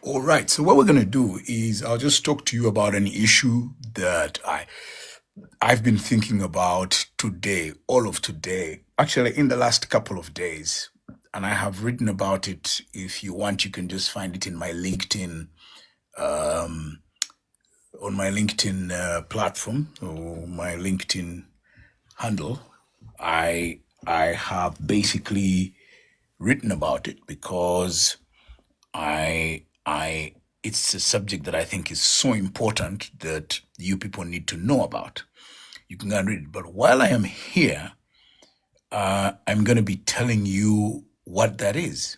All right. So what we're going to do is I'll just talk to you about an issue that I've been thinking about today, all of today, actually in the last couple of days. And I have written about it. If you want, you can just find it in my LinkedIn, um, on my LinkedIn platform or my LinkedIn handle. I I have basically written about it because I it's a subject that I think is so important that you people need to know about. You can go and read it. But while I am here, I'm going to be telling you what that is.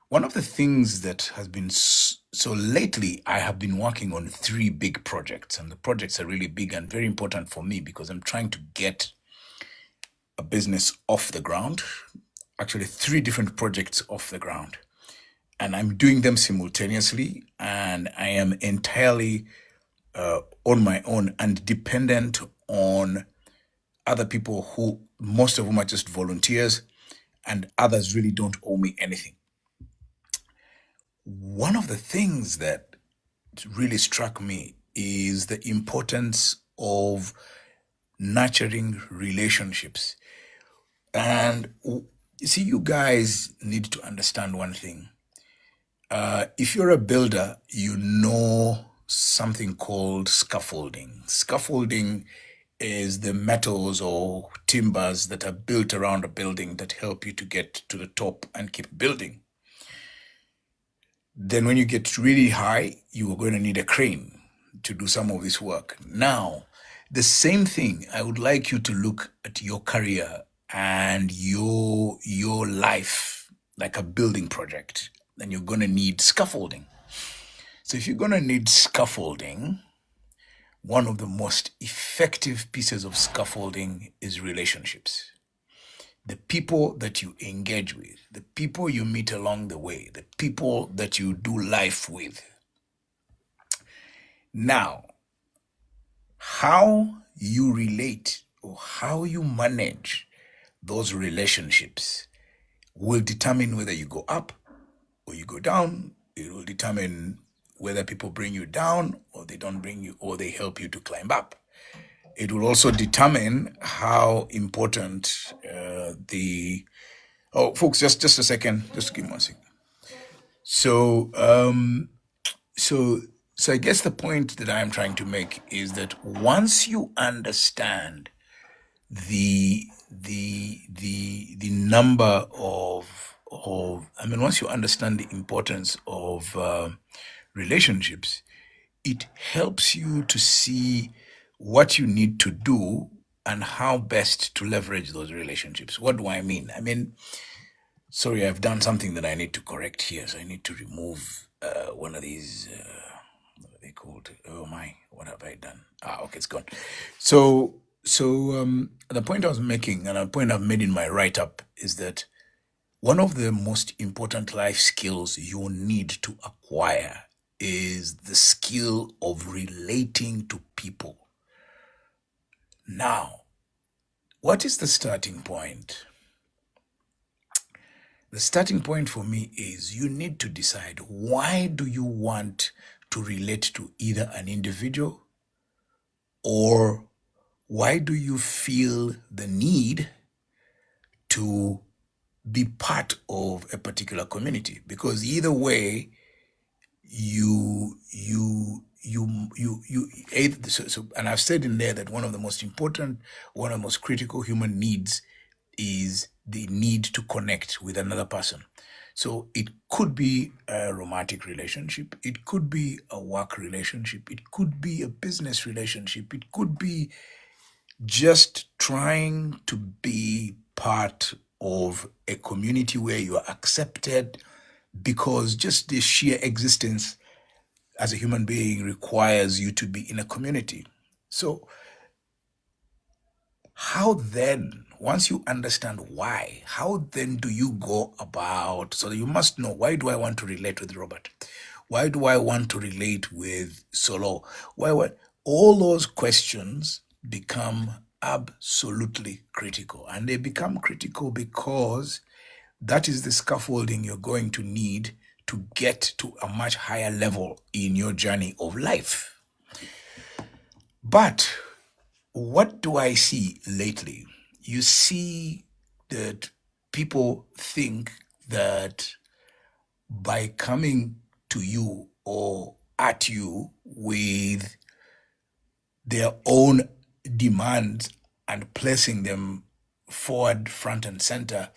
One of the things that has been so lately, I have been working on three big projects, and the projects are really big and very important for me because I'm trying to get a business off the ground. Actually, three different projects off the ground, and I'm doing them simultaneously, and I am entirely on my own and dependent on other people who, most of whom are just volunteers, and others really don't owe me anything. One of the things that really struck me is the importance of nurturing relationships. And you see, you guys need to understand one thing. If you're a builder, you know something called scaffolding. Scaffolding is the metals or timbers that are built around a building that help you to get to the top and keep building. Then, when you get really high, you are going to need a crane to do some of this work. Now, the same thing, I would like you to look at your career and your life like a building project. Then you're going to need scaffolding. So if you're going to need scaffolding, one of the most effective pieces of scaffolding is relationships. The people that you engage with, the people you meet along the way, the people that you do life with. Now, how you relate or how you manage those relationships will determine whether you go up or you go down. It will determine whether people bring you down or they don't bring you or they help you to climb up. It will also determine how important the oh folks, just a second, just give me 1 second. So so so I guess the point that I'm trying to make is that once you understand the number of I mean, once you understand the importance of relationships, it helps you to see what you need to do and how best to leverage those relationships. What do I mean? I mean, sorry, I've done something that I need to correct here. So I need to remove one of these. What are they called? Oh my, what have I done? Ah, okay, it's gone. So the point I was making, and a point I've made in my write up, is that one of the most important life skills you need to acquire is the skill of relating to people. Now, what is the starting point? The starting point for me is you need to decide, why do you want to relate to either an individual, or why do you feel the need to be part of a particular community? Because either way, and I've said in there that one of the most important, one of the most critical human needs is the need to connect with another person. So it could be a romantic relationship, it could be a work relationship, it could be a business relationship, it could be just trying to be part of a community where you are accepted, because just the sheer existence as a human being requires you to be in a community. So how then, once you understand why, how then do you go about? So you must know, why do I want to relate with Robert? Why do I want to relate with Solo? Why what? All those questions become absolutely critical, and they become critical because that is the scaffolding you're going to need to get to a much higher level in your journey of life. But what do I see lately? You see that people think that by coming to you or at you with their own demands and placing them forward, front, and center,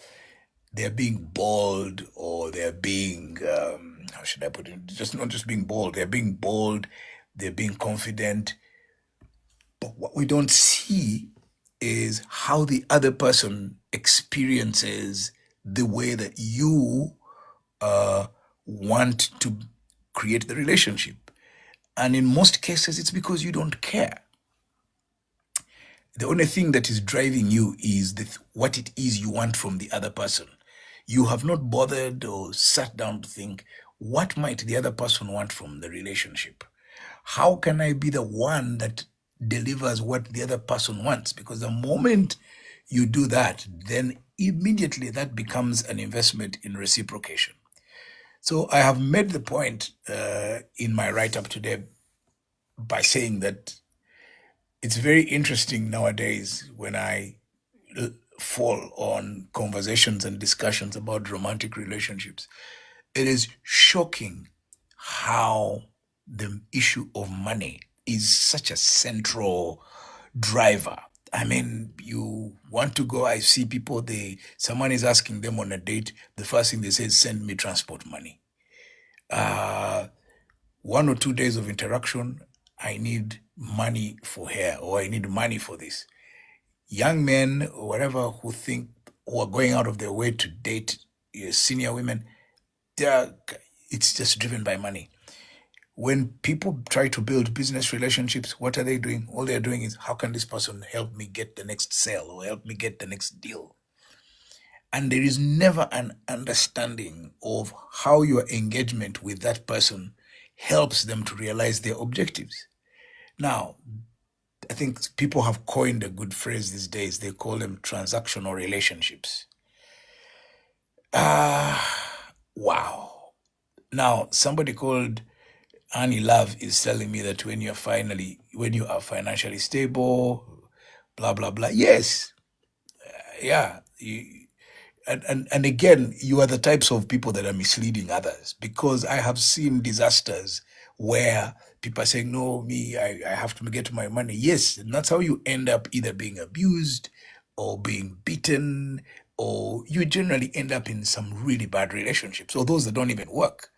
they're being bold, or they're being, how should I put it? Just not just being bold, they're being bold, they're being confident. But what we don't see is how the other person experiences the way that you want to create the relationship. And in most cases, it's because you don't care. The only thing that is driving you is what it is you want from the other person. You have not bothered or sat down to think, what might the other person want from the relationship? How can I be the one that delivers what the other person wants? Because the moment you do that, then immediately that becomes an investment in reciprocation. So I have made the point in my write-up today by saying that it's very interesting nowadays when I fall on conversations and discussions about romantic relationships. It is shocking how the issue of money is such a central driver. I mean, you want to go, I see people, someone is asking them on a date, the first thing they say is, send me transport money. 1 or 2 days of interaction, I need money for hair, or I need money for this. Young men or whatever who are going out of their way to date senior women, it's just driven by money. When people try to build business relationships, what are they doing? All they're doing is, how can this person help me get the next sale or help me get the next deal? And there is never an understanding of how your engagement with that person helps them to realize their objectives. Now, I think people have coined a good phrase these days. They call them transactional relationships. Wow. Now, somebody called Annie Love is telling me that when you are financially stable, blah, blah, blah. Yes. Yeah. And again, you are the types of people that are misleading others, because I have seen disasters where people are saying, no, I have to get my money. Yes, and that's how you end up either being abused or being beaten, or you generally end up in some really bad relationships, or those that don't even work.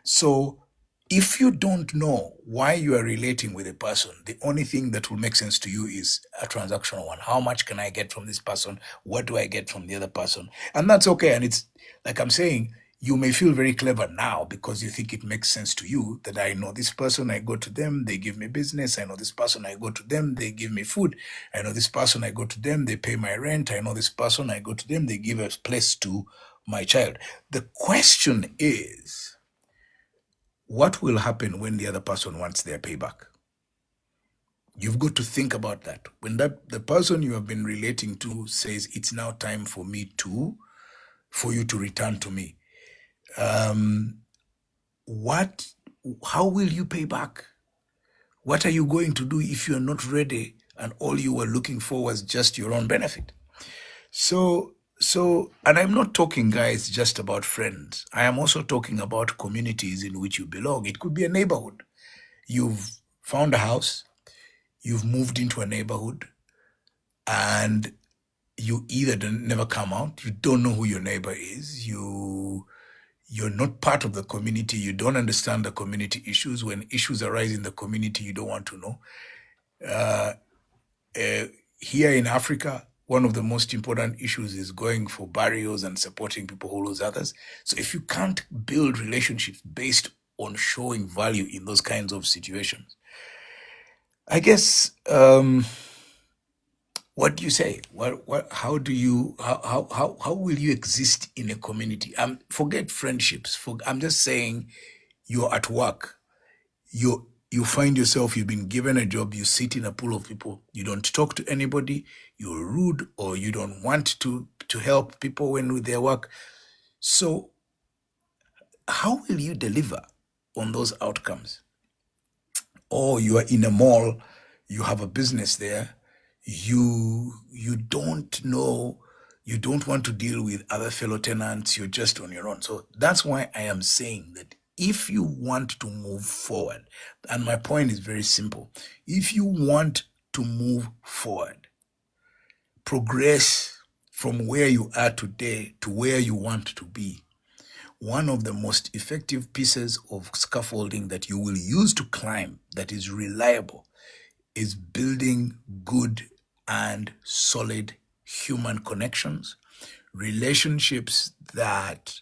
So if you don't know why you are relating with a person, the only thing that will make sense to you is a transactional one. How much can I get from this person? What do I get from the other person? And that's okay. And it's like I'm saying, you may feel very clever now because you think it makes sense to you that I know this person, I go to them, they give me business. I know this person, I go to them, they give me food. I know this person, I go to them, they pay my rent. I know this person, I go to them, they give a place to my child. The question is, what will happen when the other person wants their payback? You've got to think about that. When the person you have been relating to says, it's now time for you to return to me, how will you pay back? What are you going to do if you're not ready and all you were looking for was just your own benefit? So, and I'm not talking, guys, just about friends. I am also talking about communities in which you belong. It could be a neighborhood. You've found a house, you've moved into a neighborhood, and you either never come out, you don't know who your neighbor is, you're not part of the community, you don't understand the community issues. When issues arise in the community, you don't want to know. Here in Africa, one of the most important issues is going for burials and supporting people who lose others. So if you can't build relationships based on showing value in those kinds of situations, I guess, what do you say? How will you exist in a community? Forget friendships. I'm just saying, you're at work. You find yourself, you've been given a job, you sit in a pool of people, you don't talk to anybody, you're rude, or you don't want to help people when with their work. So how will you deliver on those outcomes? Or you are in a mall, you have a business there, you don't know, you don't want to deal with other fellow tenants, you're just on your own. So that's why I am saying that if you want to move forward, and my point is very simple, if you want to move forward, progress from where you are today to where you want to be, one of the most effective pieces of scaffolding that you will use to climb that is reliable is building good and solid human connections, relationships that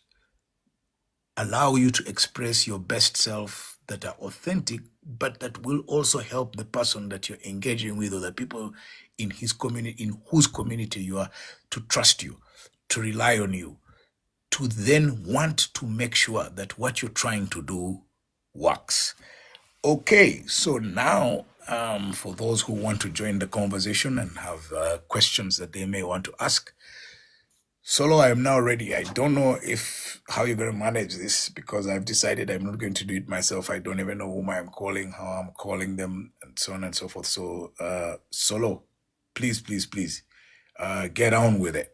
allow you to express your best self, that are authentic, but that will also help the person that you're engaging with or the people in his community, in whose community you are, to trust you, to rely on you, to then want to make sure that what you're trying to do works. Okay, so now for those who want to join the conversation and have questions that they may want to ask, Solo, I am now ready. I don't know if how you're going to manage this because I've decided I'm not going to do it myself. I don't even know whom I'm calling, how I'm calling them, and so on and so forth. So, Solo, please, please, please, get on with it.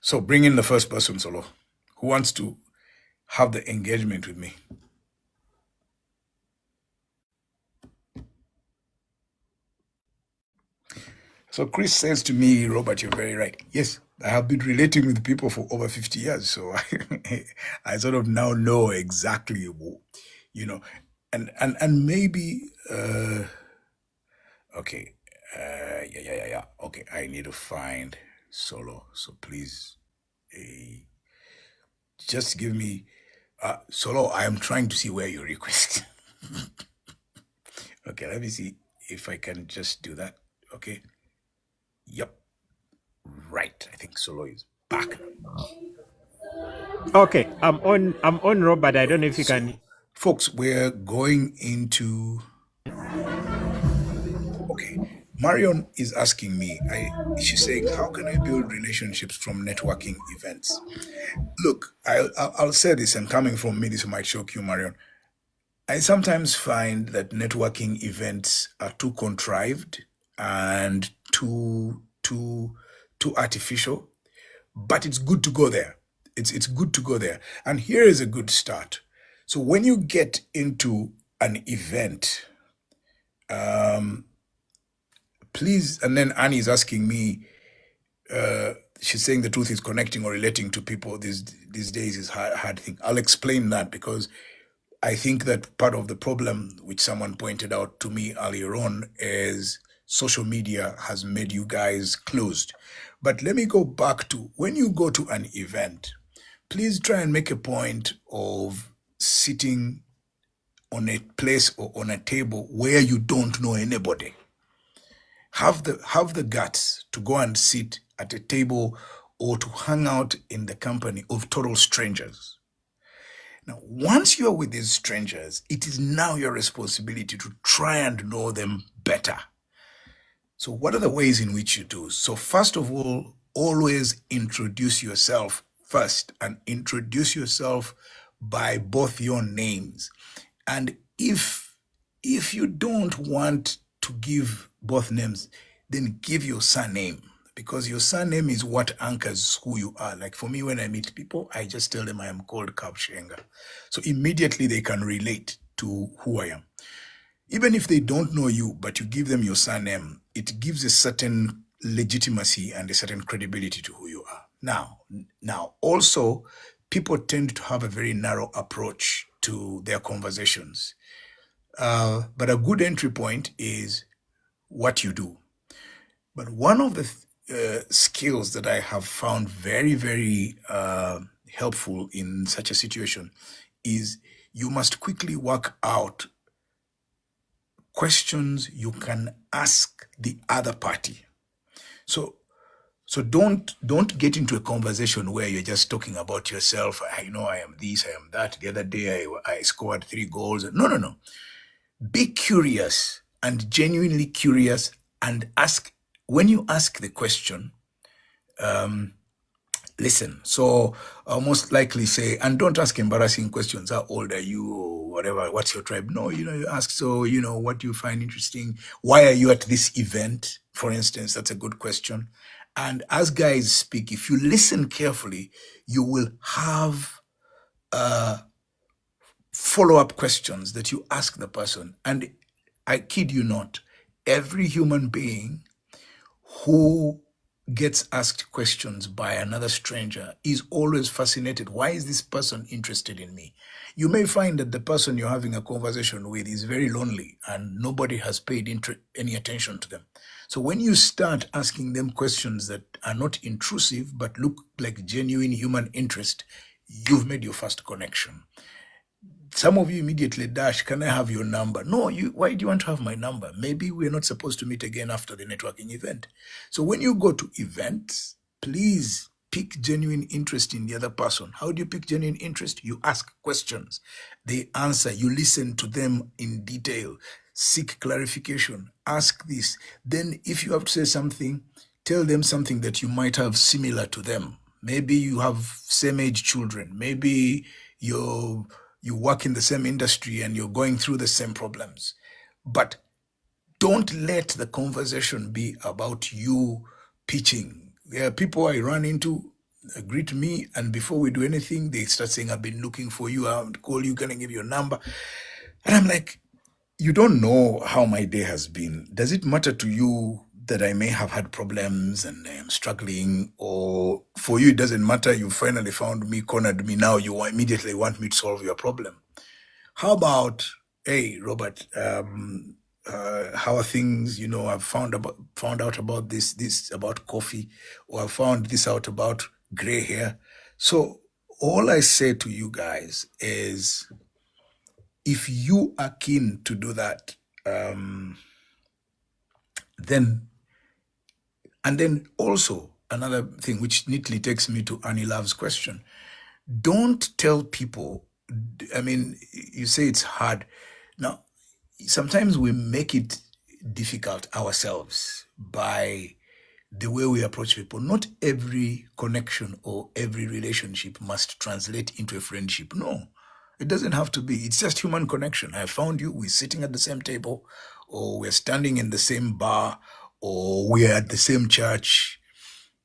So bring in the first person, Solo, who wants to have the engagement with me. So Chris says to me, Robert, you're very right. Yes, I have been relating with people for over 50 years. So I sort of now know exactly, you know, and maybe, okay, yeah. Okay, I need to find Solo. So please, just give me, Solo, I am trying to see where you request. Okay, let me see if I can just do that. Okay. Yep. Right. I think Solo is back. Okay, I'm on Robert. I don't know if you can. Folks, we're going into. Okay. Marion is asking me, she's saying, how can I build relationships from networking events? Look, I'll say this, and coming from me, this might shock you, Marion. I sometimes find that networking events are too contrived and too artificial, but it's good to go there. It's good to go there. And here is a good start. So when you get into an event, please, and then Annie is asking me, she's saying the truth is connecting or relating to people these days is hard thing. I'll explain that because I think that part of the problem, which someone pointed out to me earlier on, is social media has made you guys closed. But let me go back to when you go to an event, please try and make a point of sitting on a place or on a table where you don't know anybody. Have the guts to go and sit at a table or to hang out in the company of total strangers. Now, once you're with these strangers, it is now your responsibility to try and know them better. So what are the ways in which you do? So first of all, always introduce yourself first and introduce yourself by both your names. And if you don't want to give both names, then give your surname, because your surname is what anchors who you are. Like for me, when I meet people, I just tell them I am called Kabushenga. So immediately they can relate to who I am. Even if they don't know you, but you give them your surname, it gives a certain legitimacy and a certain credibility to who you are. Now, also, people tend to have a very narrow approach to their conversations. But a good entry point is what you do. But one of the skills that I have found very, very helpful in such a situation is you must quickly work out questions you can ask the other party. So don't get into a conversation where you're just talking about yourself. I know I am this, I am that. The other day I scored 3 goals. No. Be curious and genuinely curious and ask. When you ask the question, listen. So I'll most likely say, and don't ask embarrassing questions. How old are you or whatever? What's your tribe? No, you ask, so, what do you find interesting? Why are you at this event? For instance, that's a good question. And as guys speak, if you listen carefully, you will have follow-up questions that you ask the person. And I kid you not, every human being who gets asked questions by another stranger is always fascinated. Why is this person interested in me? You may find that the person you're having a conversation with is very lonely and nobody has paid any attention to them. So when you start asking them questions that are not intrusive but look like genuine human interest, you've made your first connection. Some of you immediately dash, can I have your number? No, why do you want to have my number? Maybe we're not supposed to meet again after the networking event. So when you go to events, please pick genuine interest in the other person. How do you pick genuine interest? You ask questions. They answer. You listen to them in detail. Seek clarification. Ask this. Then if you have to say something, tell them something that you might have similar to them. Maybe you have same age children. Maybe you work in the same industry and you're going through the same problems. But don't let the conversation be about you pitching. There are people I run into, greet me, and before we do anything, they start saying, I've been looking for you, I'll call you, can I give you a number? And I'm like, you don't know how my day has been. Does it matter to you that I may have had problems and I am struggling? Or for you, it doesn't matter, you finally found me, cornered me, now you immediately want me to solve your problem? How about, hey, Robert, how are things? I've found out about this about coffee, or I found this out about gray hair. So all I say to you guys is, if you are keen to do that, then also another thing which neatly takes me to Annie Love's question. Don't tell people, I mean, you say it's hard. Now, sometimes we make it difficult ourselves by the way we approach people. Not every connection or every relationship must translate into a friendship. No, it doesn't have to be. It's just human connection. I found you, we're sitting at the same table, or we're standing in the same bar, or we're at the same church.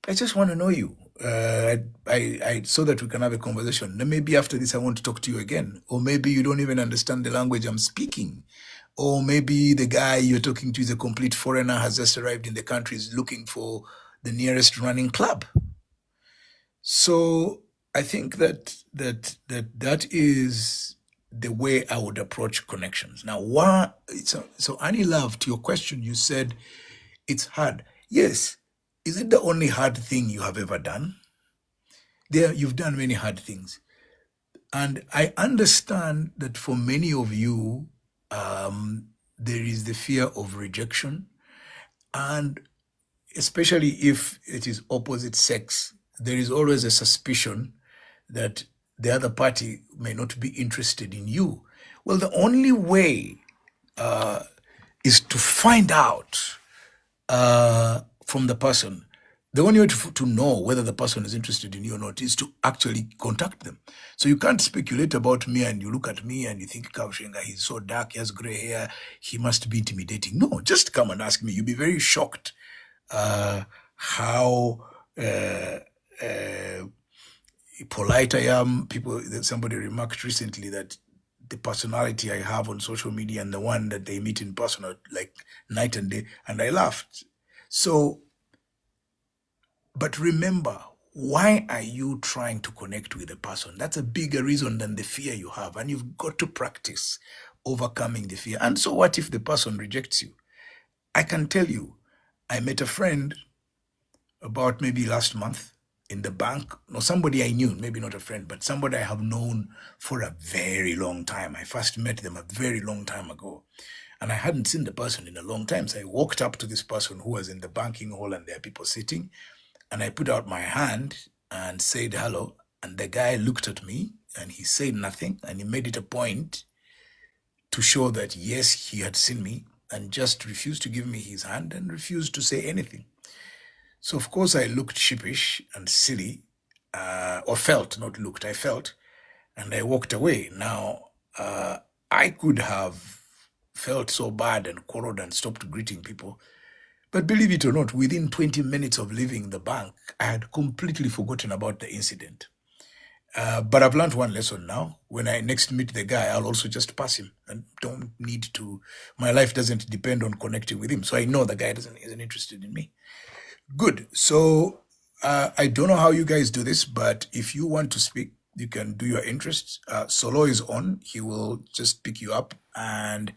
I just want to know you. So that we can have a conversation. Then maybe after this, I want to talk to you again. Or maybe you don't even understand the language I'm speaking. Or maybe the guy you're talking to is a complete foreigner, has just arrived in the country, is looking for the nearest running club. So I think that is the way I would approach connections. Now, so Annie Love, to your question, you said it's hard. Yes. Is it the only hard thing you have ever done? You've done many hard things. And I understand that for many of you, there is the fear of rejection. And especially if it is opposite sex, there is always a suspicion that the other party may not be interested in you. Well, the only way is to find out from the person. The only way to know whether the person is interested in you or not is to actually contact them. So you can't speculate about me and you look at me and you think, Kabushenga, he's so dark, he has gray hair, he must be intimidating. No, just come and ask me. You'll be very shocked how polite I am. Somebody remarked recently that the personality I have on social media and the one that they meet in person are like night and day, and I laughed. So, but remember, why are you trying to connect with a person? That's a bigger reason than the fear you have, and you've got to practice overcoming the fear. And so what if the person rejects you? I can tell you, I met a friend about maybe last month in the bank. No, somebody I knew, maybe not a friend, but somebody I have known for a very long time. I first met them a very long time ago. And I hadn't seen the person in a long time. So I walked up to this person who was in the banking hall and there are people sitting. And I put out my hand and said hello. And the guy looked at me and he said nothing. And he made it a point to show that, yes, he had seen me, and just refused to give me his hand and refused to say anything. So, of course, I looked sheepish and silly. or felt, not looked, I felt, and I walked away. Now, I could have felt so bad and quarreled and stopped greeting people. But believe it or not, within 20 minutes of leaving the bank, I had completely forgotten about the incident. But I've learned one lesson now. When I next meet the guy, I'll also just pass him and don't need to. My life doesn't depend on connecting with him, so I know the guy isn't interested in me. Good. So I don't know how you guys do this, but if you want to speak, you can do your interests. Solo is on. He will just pick you up, and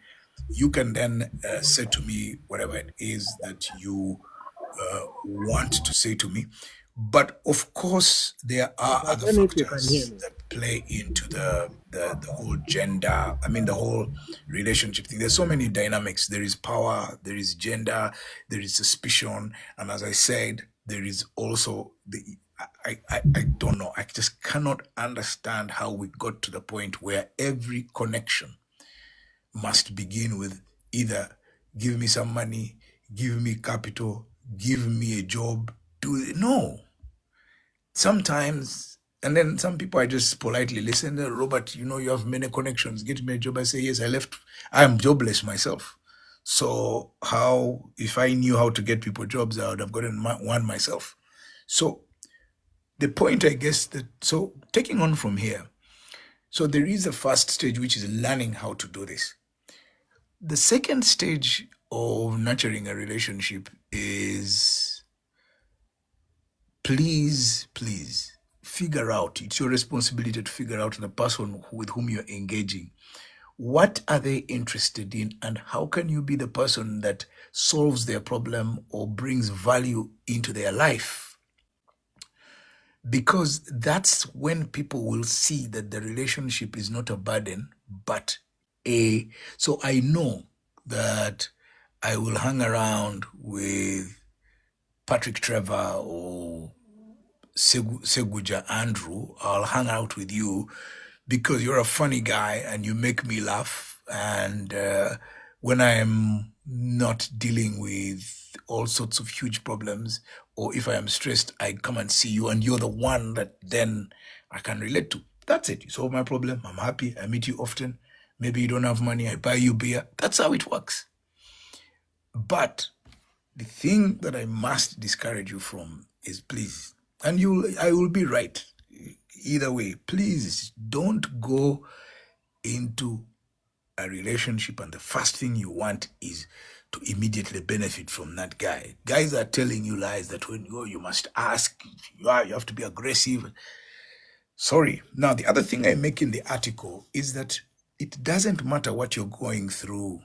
you can then say to me whatever it is that you want to say to me. But of course, there are I other don't know if you can hear factors me. that play into the whole gender. I mean, the whole relationship thing. There's so many dynamics. There is power. There is gender. There is suspicion, and as I said, there is also the. I don't know. I just cannot understand how we got to the point where every connection must begin with either give me some money, give me capital, give me a job. Do no. Sometimes, and then some people I just politely listen. Robert, you know you have many connections. Get me a job. I say yes. I left. I am jobless myself. So how? If I knew how to get people jobs, I would have gotten one myself. So the point, I guess, that so taking on from here. So there is a first stage which is learning how to do this. The second stage of nurturing a relationship is please figure out. It's your responsibility to figure out the person with whom you're engaging. What are they interested in, and how can you be the person that solves their problem or brings value into their life? Because that's when people will see that the relationship is not a burden, but a. So I know that I will hang around with Patrick Trevor or Seguja Andrew. I'll hang out with you because you're a funny guy and you make me laugh. And when I'm not dealing with all sorts of huge problems, or if I am stressed, I come and see you, and you're the one that then I can relate to. That's it. You solve my problem. I'm happy. I meet you often. Maybe you don't have money. I buy you beer. That's how it works. But the thing that I must discourage you from is please, and I will be right either way. Please don't go into a relationship and the first thing you want is to immediately benefit from that guy. Guys are telling you lies that when you go, you must ask, you have to be aggressive. Sorry. Now, the other thing I make in the article is that it doesn't matter what you're going through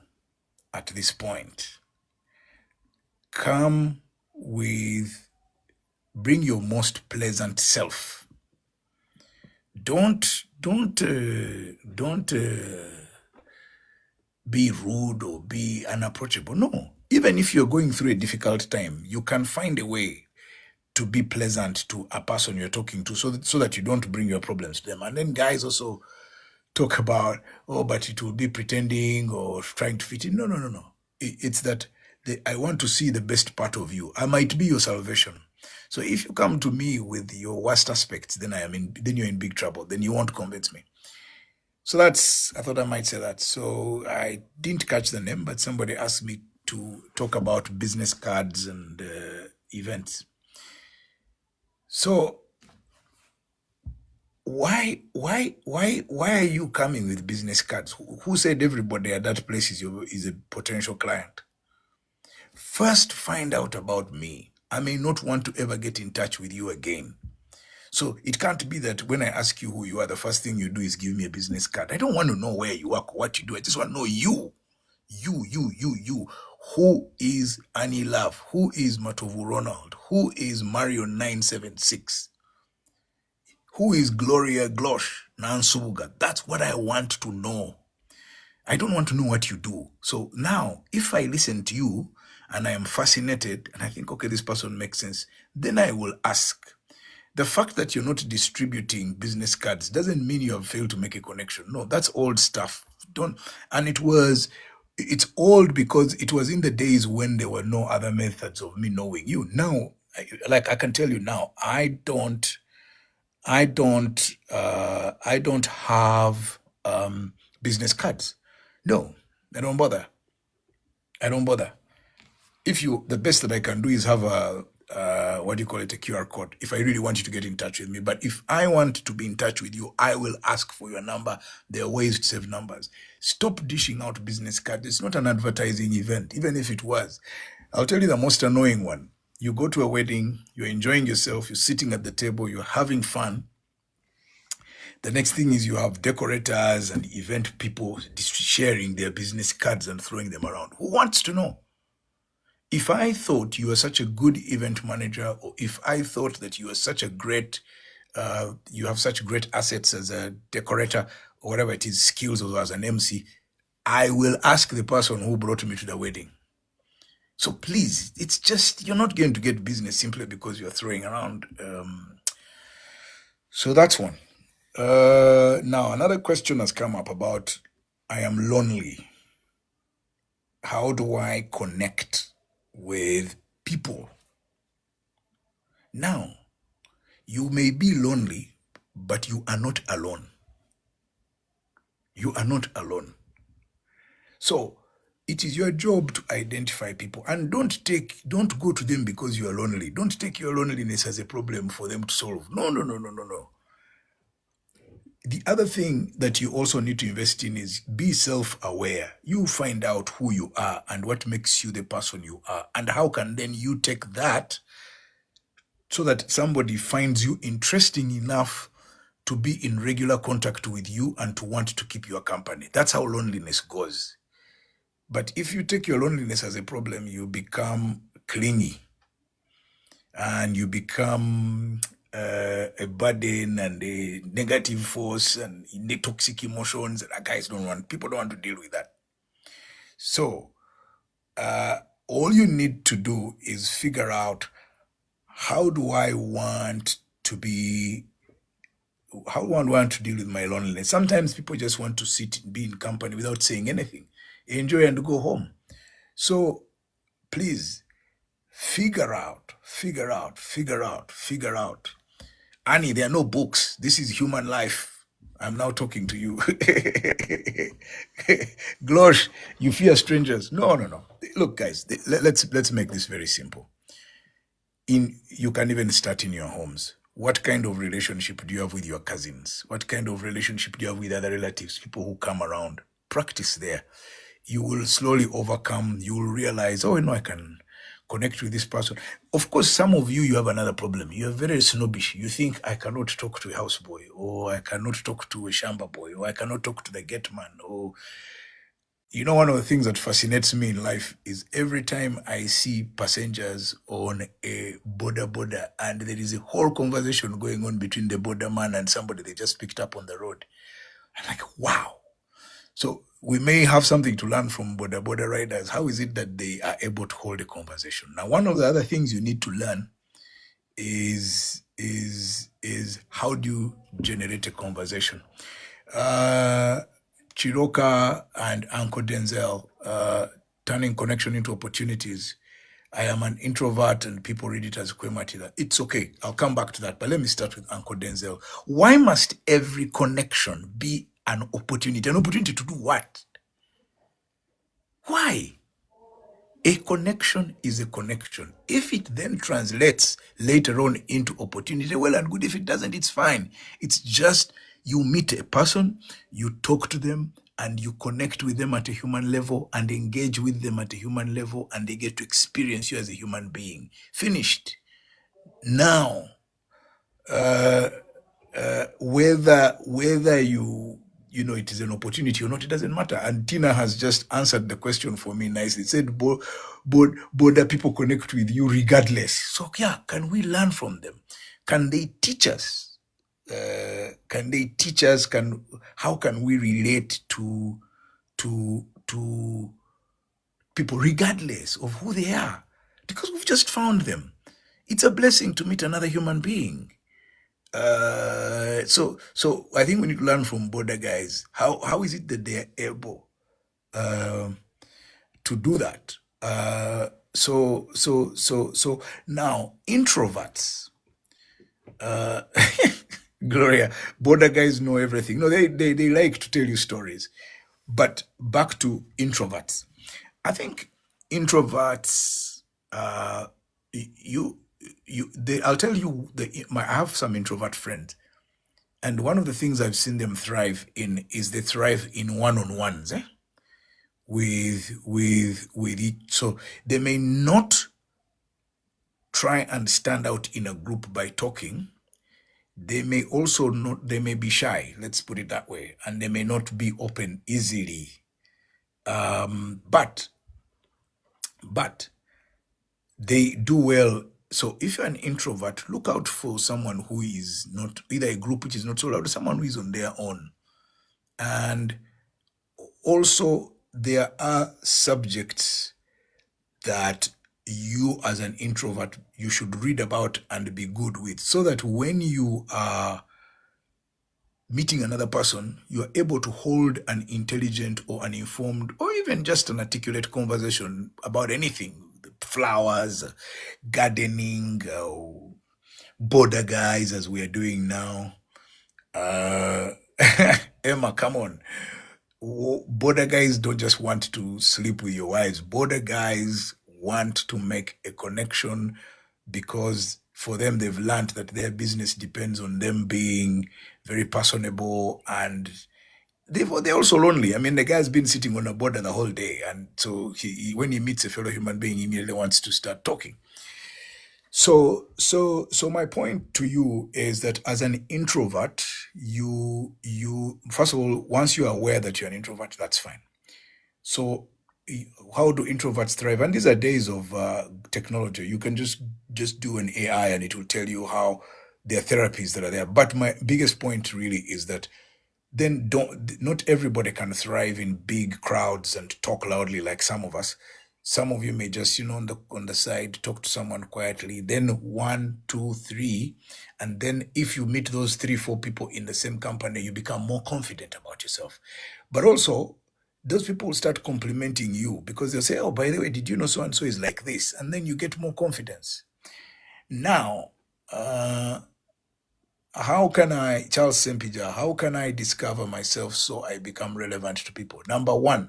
at this point. Come with, bring your most pleasant self. Don't be rude or be unapproachable. No. Even if you're going through a difficult time, you can find a way to be pleasant to a person you're talking to so that you don't bring your problems to them. And then guys also talk about, oh, but it will be pretending or trying to fit in. No, no, no, no. It's that I want to see the best part of you. I might be your salvation. So if you come to me with your worst aspects, then then you're in big trouble. Then you won't convince me. So I thought I might say that. So I didn't catch the name, but somebody asked me to talk about business cards and events. So why are you coming with business cards? Who said everybody at that place is a potential client? First, find out about me. I may not want to ever get in touch with you again. So it can't be that when I ask you who you are, the first thing you do is give me a business card. I don't want to know where you work, what you do. I just want to know you. You. Who is Annie Love? Who is Matovu Ronald? Who is Mario 976? Who is Gloria Glosh Nansubuga? That's what I want to know. I don't want to know what you do. So now, if I listen to you and I am fascinated and I think, okay, this person makes sense, then I will ask. The fact that you're not distributing business cards doesn't mean you have failed to make a connection. No, that's old stuff. It's old because it was in the days when there were no other methods of me knowing you. Now, I can tell you now, I don't I don't have business cards. No, I don't bother. I don't bother. If you, the best that I can do is have a what do you call it, a QR code, if I really want you to get in touch with me. But if I want to be in touch with you, I will ask for your number. There are ways to save numbers. Stop dishing out business cards. It's not an advertising event, even if it was. I'll tell you the most annoying one. You go to a wedding, you're enjoying yourself, you're sitting at the table, you're having fun. The next thing is you have decorators and event people sharing their business cards and throwing them around. Who wants to know? If I thought you were such a good event manager, or if I thought that you were such a great, you have such great assets as a decorator, or whatever it is, skills, or as an MC, I will ask the person who brought me to the wedding. So please, it's just, you're not going to get business simply because you're throwing around. So that's one. Now, another question has come up about I am lonely. How do I connect with people? Now, you may be lonely, but you are not alone. You are not alone. So it is your job to identify people, and don't go to them because you are lonely. Don't take your loneliness as a problem for them to solve. No, no, no, no, no, no. The other thing that you also need to invest in is be self-aware. You find out who you are and what makes you the person you are, and how can then you take that so that somebody finds you interesting enough to be in regular contact with you and to want to keep your company. That's how loneliness goes. But if you take your loneliness as a problem, you become clingy and you become a burden and a negative force and the toxic emotions. And guys people don't want to deal with that. So all you need to do is figure out, how do I want to be, how do I want to deal with my loneliness? Sometimes people just want to sit and be in company without saying anything, enjoy and go home. So please figure out. Annie, there are no books. This is human life. I'm now talking to you. Glosh, you fear strangers. No, no, no. Look, guys, let's make this very simple. You can even start in your homes. What kind of relationship do you have with your cousins? What kind of relationship do you have with other relatives, people who come around? Practice there. You will slowly overcome. You will realize, oh, I can connect with this person. Of course, some of you have another problem. You are very snobbish. You think, I cannot talk to a houseboy, or I cannot talk to a shamba boy, or I cannot talk to the gate man, or one of the things that fascinates me in life is every time I see passengers on a border and there is a whole conversation going on between the border man and somebody they just picked up on the road. I'm like, wow. So we may have something to learn from border riders. How is it that they are able to hold a conversation? Now, one of the other things you need to learn is how do you generate a conversation? Chiroka and Uncle Denzel, turning connection into opportunities. I am an introvert and people read it as Kwematida. It's okay. I'll come back to that. But let me start with Uncle Denzel. Why must every connection be an opportunity? An opportunity to do what? Why? A connection is a connection. If it then translates later on into opportunity, well and good. If it doesn't, it's fine. It's just you meet a person, you talk to them, and you connect with them at a human level and engage with them at a human level, and they get to experience you as a human being. Finished. Now, whether it is an opportunity or not, it doesn't matter. And Tina has just answered the question for me nicely. It said, border people connect with you regardless. So yeah, can we learn from them? Can they teach us? How can we relate to people regardless of who they are? Because we've just found them. It's a blessing to meet another human being. So I think we need to learn from border guys. How is it that they are able to do that? So now introverts. Gloria, border guys know everything. No, they like to tell you stories. But back to introverts. I think introverts, you, I'll tell you, I have some introvert friends. And one of the things I've seen them thrive in is they thrive in one-on-ones, with each. So they may not try and stand out in a group by talking. They may also not, they may be shy, let's put it that way, and they may not be open easily. But they do well. So if you're an introvert, look out for someone who is not either a group which is not so loud, or someone who is on their own. And also, there are subjects that you as an introvert you should read about and be good with, so that when you are meeting another person, you are able to hold an intelligent or an informed or even just an articulate conversation about anything: flowers, gardening, border guys, as we are doing now. Uh, Emma, come on. Border guys don't just want to sleep with your wives. Border guys want to make a connection because for them, they've learned that their business depends on them being very personable, and they're also lonely. I mean, the guy's been sitting on a border the whole day. And so when he meets a fellow human being, he immediately wants to start talking. So my point to you is that as an introvert, you first of all, once you are aware that you're an introvert, that's fine. So how do introverts thrive? And these are days of technology. You can just do an AI and it will tell you how there are therapies that are there. But my biggest point really is that then don't not everybody can thrive in big crowds and talk loudly like some of us. Some of you may just, on the side, talk to someone quietly, then one, two, three, and then if you meet those three, four people in the same company, you become more confident about yourself. But also, those people will start complimenting you because they'll say, "Oh, by the way, did you know so and so is like this?" And then you get more confidence. Now, how can I, Charles Sempija, how can I discover myself so I become relevant to people? Number one,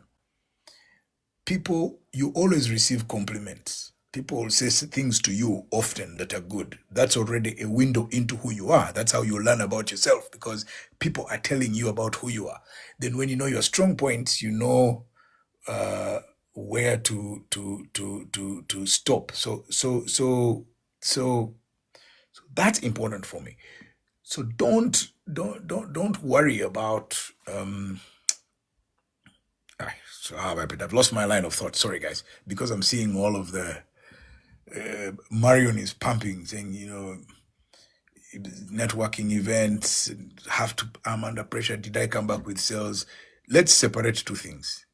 people, you always receive compliments. People will say things to you often that are good. That's already a window into who you are. That's how you learn about yourself, because people are telling you about who you are. Then when you know your strong points, you know where to stop. So that's important for me. So don't worry about I've lost my line of thought. Sorry, guys, because I'm seeing all of the Marion is pumping, saying, networking events have to. I'm under pressure. Did I come back with sales? Let's separate two things.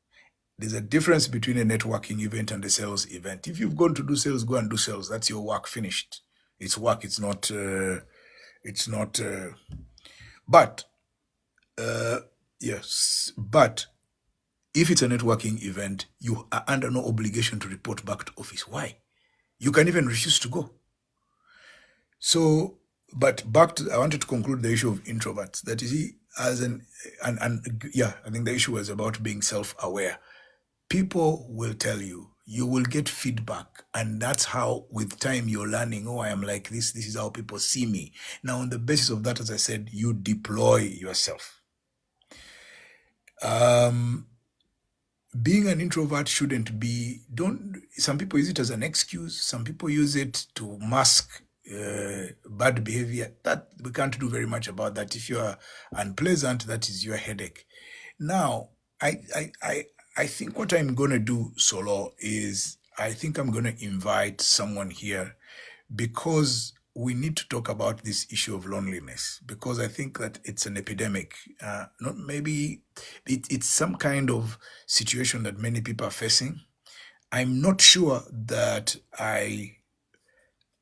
There's a difference between a networking event and a sales event. If you've gone to do sales, go and do sales. That's your work finished. It's work. It's not. It's not. But yes. But if it's a networking event, you are under no obligation to report back to office. Why? You can even refuse to go. So, but back to, I wanted to conclude the issue of introverts. That is, as and yeah, I think the issue was about being self-aware. People will tell you, you will get feedback, and that's how, with time, you're learning. Oh, I am like this. This is how people see me. Now, on the basis of that, as I said, you deploy yourself. Being an introvert shouldn't be, don't, some people use it as an excuse. Some people use it to mask bad behavior. That we can't do very much about that. If you are unpleasant, that is your headache. Now, I think what I'm going to do, Solo, is I think I'm going to invite someone here, because we need to talk about this issue of loneliness, because I think that it's an epidemic. Not maybe it's some kind of situation that many people are facing. I'm not sure that I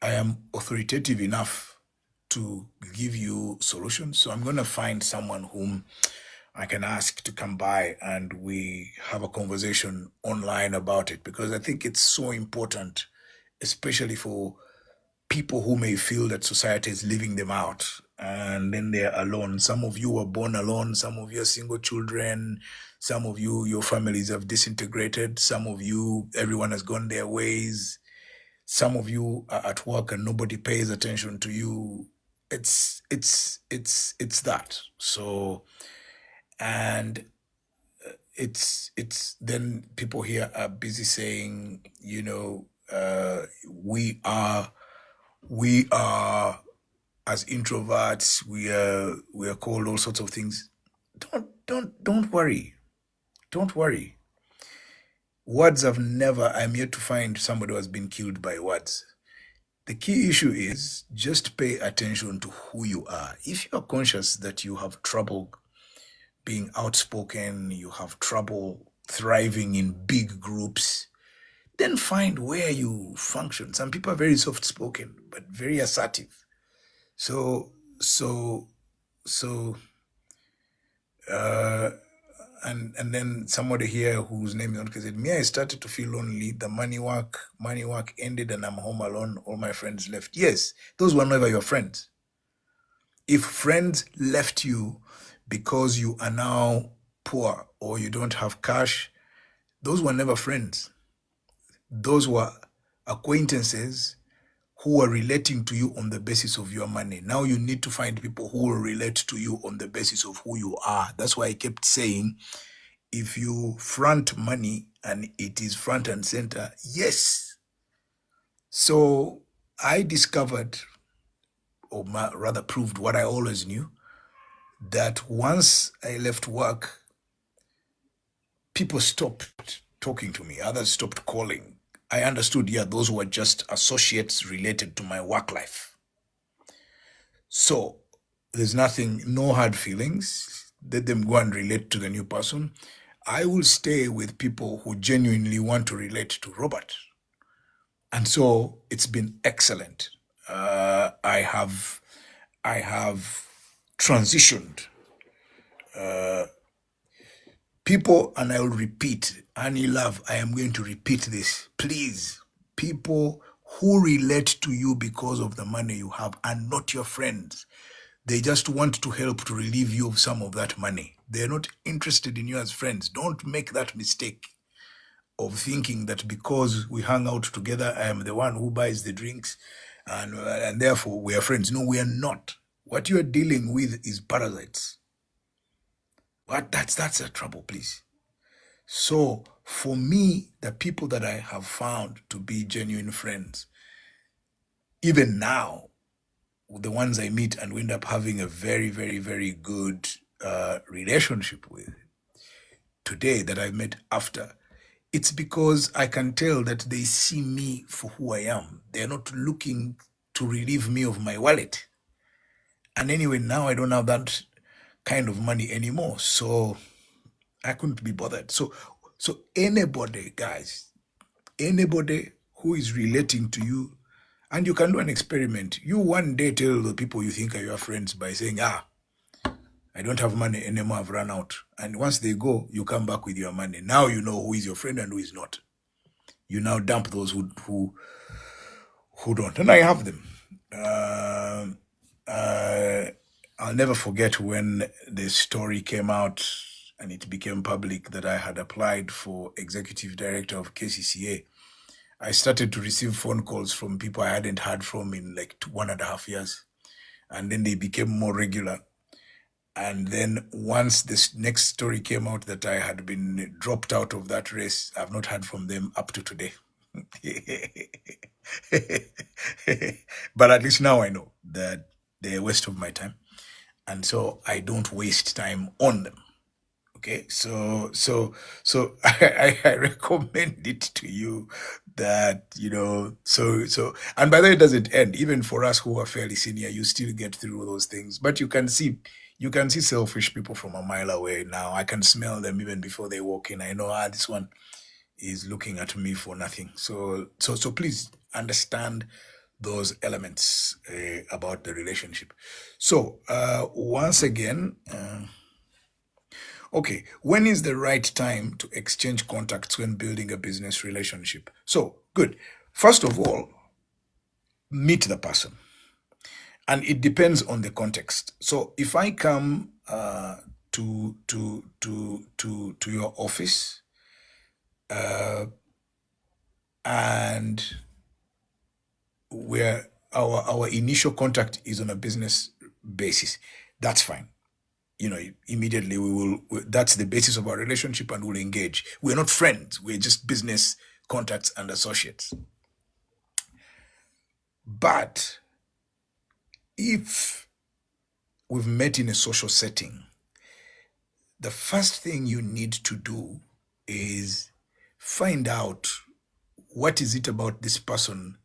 am authoritative enough to give you solutions. So I'm going to find someone whom I can ask to come by and we have a conversation online about it, because I think it's so important, especially for people who may feel that society is leaving them out. and then they're alone. Some of you were born alone. Some of you are single children. Some of you, your families have disintegrated. Some of you, everyone has gone their ways. Some of you are at work and nobody pays attention to you. It's that. So, and it's then people here are busy saying, we are as introverts, we are called all sorts of things. Don't worry. Don't worry. Words have never, I'm yet to find somebody who has been killed by words. The key issue is just pay attention to who you are. If you are conscious that you have trouble being outspoken, you have trouble thriving in big groups, then find where you function. Some people are very soft spoken, but very assertive. So, so, so, uh, and then somebody here whose name is not said, me, I started to feel lonely. The money work ended and I'm home alone. All my friends left. Yes, those were never your friends. If friends left you because you are now poor or you don't have cash, those were never friends. Those were acquaintances who are relating to you on the basis of your money. Now you need to find people who will relate to you on the basis of who you are. That's why I kept saying, if you front money and it is front and center, yes. So I discovered, or rather proved what I always knew, that once I left work, people stopped talking to me. Others stopped calling. I understood, yeah, those were just associates related to my work life. So there's nothing, no hard feelings. Let them go and relate to the new person. I will stay with people who genuinely want to relate to Robert. And so it's been excellent. I have transitioned. People, and I will repeat, Annie Love, I am going to repeat this. Please, people who relate to you because of the money you have are not your friends. They just want to help to relieve you of some of that money. They're not interested in you as friends. Don't make that mistake of thinking that because we hang out together, I am the one who buys the drinks and therefore we are friends. No, we are not. What you are dealing with is parasites. That's a trouble, please. So for me, the people that I have found to be genuine friends, even now, the ones I meet and we end up having a very, very, very good relationship with today that I met after, it's because I can tell that they see me for who I am. They're not looking to relieve me of my wallet. And anyway, now I don't have that kind of money anymore. So I couldn't be bothered. So anybody, guys, anybody who is relating to you, and you can do an experiment. You one day tell the people you think are your friends by saying, I don't have money anymore, I've run out. And once they go, you come back with your money. Now you know who is your friend and who is not. You now dump those who don't. And I have them. I'll never forget when the story came out and it became public that I had applied for executive director of KCCA. I started to receive phone calls from people I hadn't heard from in like 1.5 years. And then they became more regular. And then once this next story came out that I had been dropped out of that race, I've not heard from them up to today. But at least now I know that they're a waste of my time. And so I don't waste time on them. Okay, so I recommend it to you that, and by the way, it doesn't end. Even for us who are fairly senior, you still get through those things. But you can see selfish people from a mile away now. I can smell them even before they walk in. I know, this one is looking at me for nothing. So please understand those elements about the relationship. So once again, okay, when is the right time to exchange contacts when building a business relationship? So, good. First of all, meet the person. and it depends on the context. So if I come to your office and where our initial contact is on a business basis, that's fine. Immediately that's the basis of our relationship, and we'll engage. We're not friends, we're just business contacts and associates. But if we've met in a social setting, the first thing you need to do is find out what is it about this person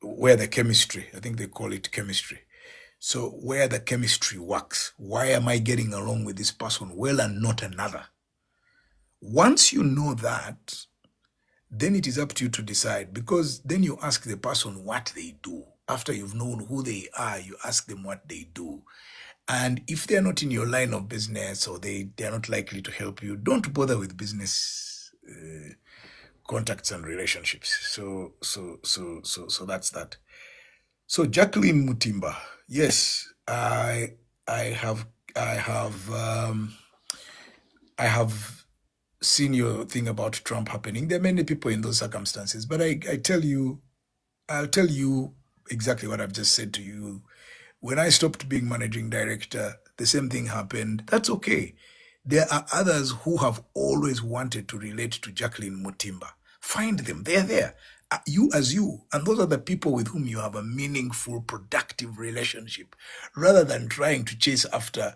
where the chemistry, I think they call it chemistry. So where the chemistry works. Why am I getting along with this person well and not another? Once you know that, then it is up to you to decide, because then you ask the person what they do. After you've known who they are, you ask them what they do. And if they're not in your line of business, or they're not likely to help you, don't bother with business contacts and relationships. So that's that. So Jacqueline Mutimba, yes, I have seen your thing about Trump happening. There are many people in those circumstances, but I'll tell you exactly what I've just said to you. When I stopped being managing director, the same thing happened. That's okay. There are others who have always wanted to relate to Jacqueline Mutimba. Find them. They're there. You as you. And those are the people with whom you have a meaningful, productive relationship, rather than trying to chase after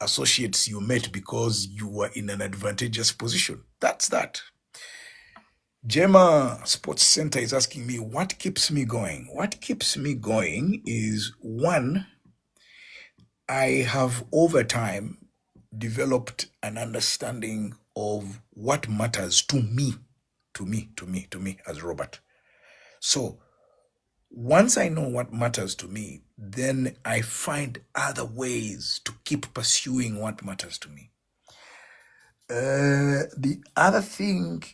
associates you met because you were in an advantageous position. That's that. Gemma Sports Center is asking me, what keeps me going? What keeps me going is, one, I have over time developed an understanding of what matters to me as Robert. So once I know what matters to me, then I find other ways to keep pursuing what matters to me. The other thing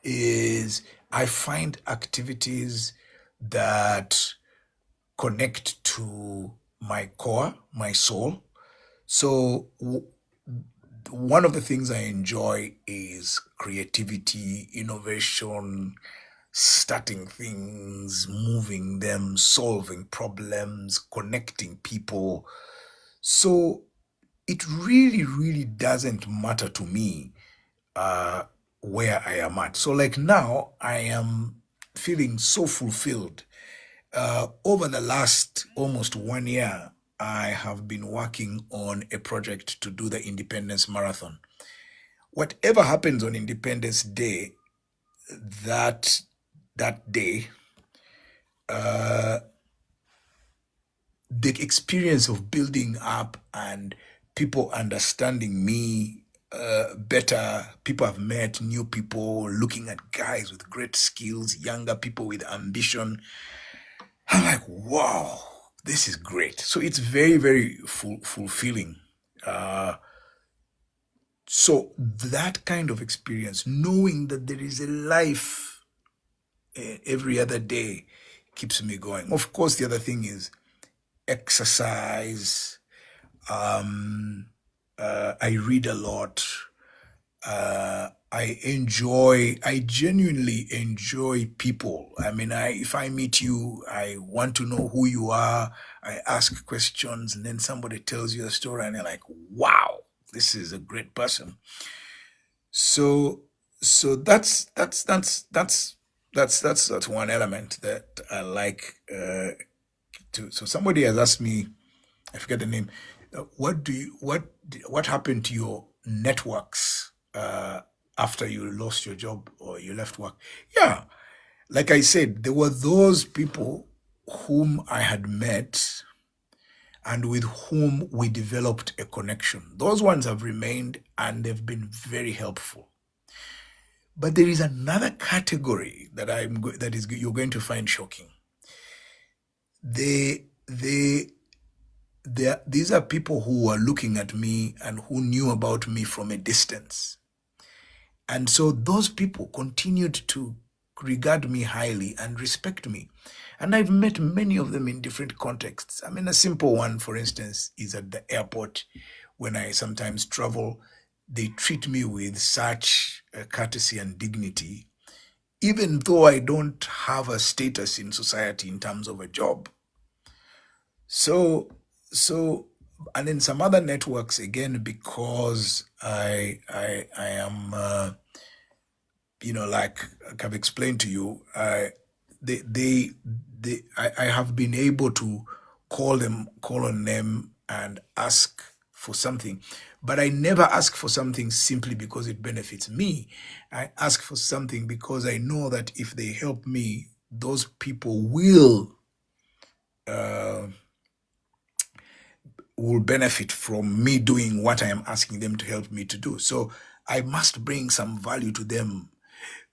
is, I find activities that connect to my core, my soul. So one of the things I enjoy is creativity, innovation, starting things, moving them, solving problems, connecting people. So it really, really doesn't matter to me where I am at. So like now, I am feeling so fulfilled. Over the last almost 1 year, I have been working on a project to do the Independence Marathon. Whatever happens on Independence Day, that day, the experience of building up and people understanding me better, people have met new people, looking at guys with great skills, younger people with ambition. I'm like, wow, this is great. So it's very, very fulfilling. So that kind of experience, knowing that there is a life every other day, keeps me going. Of course, the other thing is exercise. I read a lot. I genuinely enjoy people. I mean, if I meet you, I want to know who you are. I ask questions, and then somebody tells you a story, and you're like, wow, this is a great person. So that's one element that I like to. So somebody has asked me, I forget the name, what happened to your networks after you lost your job or you left work? Yeah, like I said, there were those people whom I had met and with whom we developed a connection. Those ones have remained, and they've been very helpful. But there is another category that you're going to find shocking. These are people who are looking at me and who knew about me from a distance. And so those people continued to regard me highly and respect me. And I've met many of them in different contexts. I mean, a simple one, for instance, is at the airport when I sometimes travel. They treat me with such courtesy and dignity, even though I don't have a status in society in terms of a job. So, so, and in some other networks, again, because I am, like I've explained to you, they, they, I have been able to call on them and ask for something. But I never ask for something simply because it benefits me. I ask for something because I know that if they help me, those people uh, will benefit from me doing what I am asking them to help me to do. So I must bring some value to them.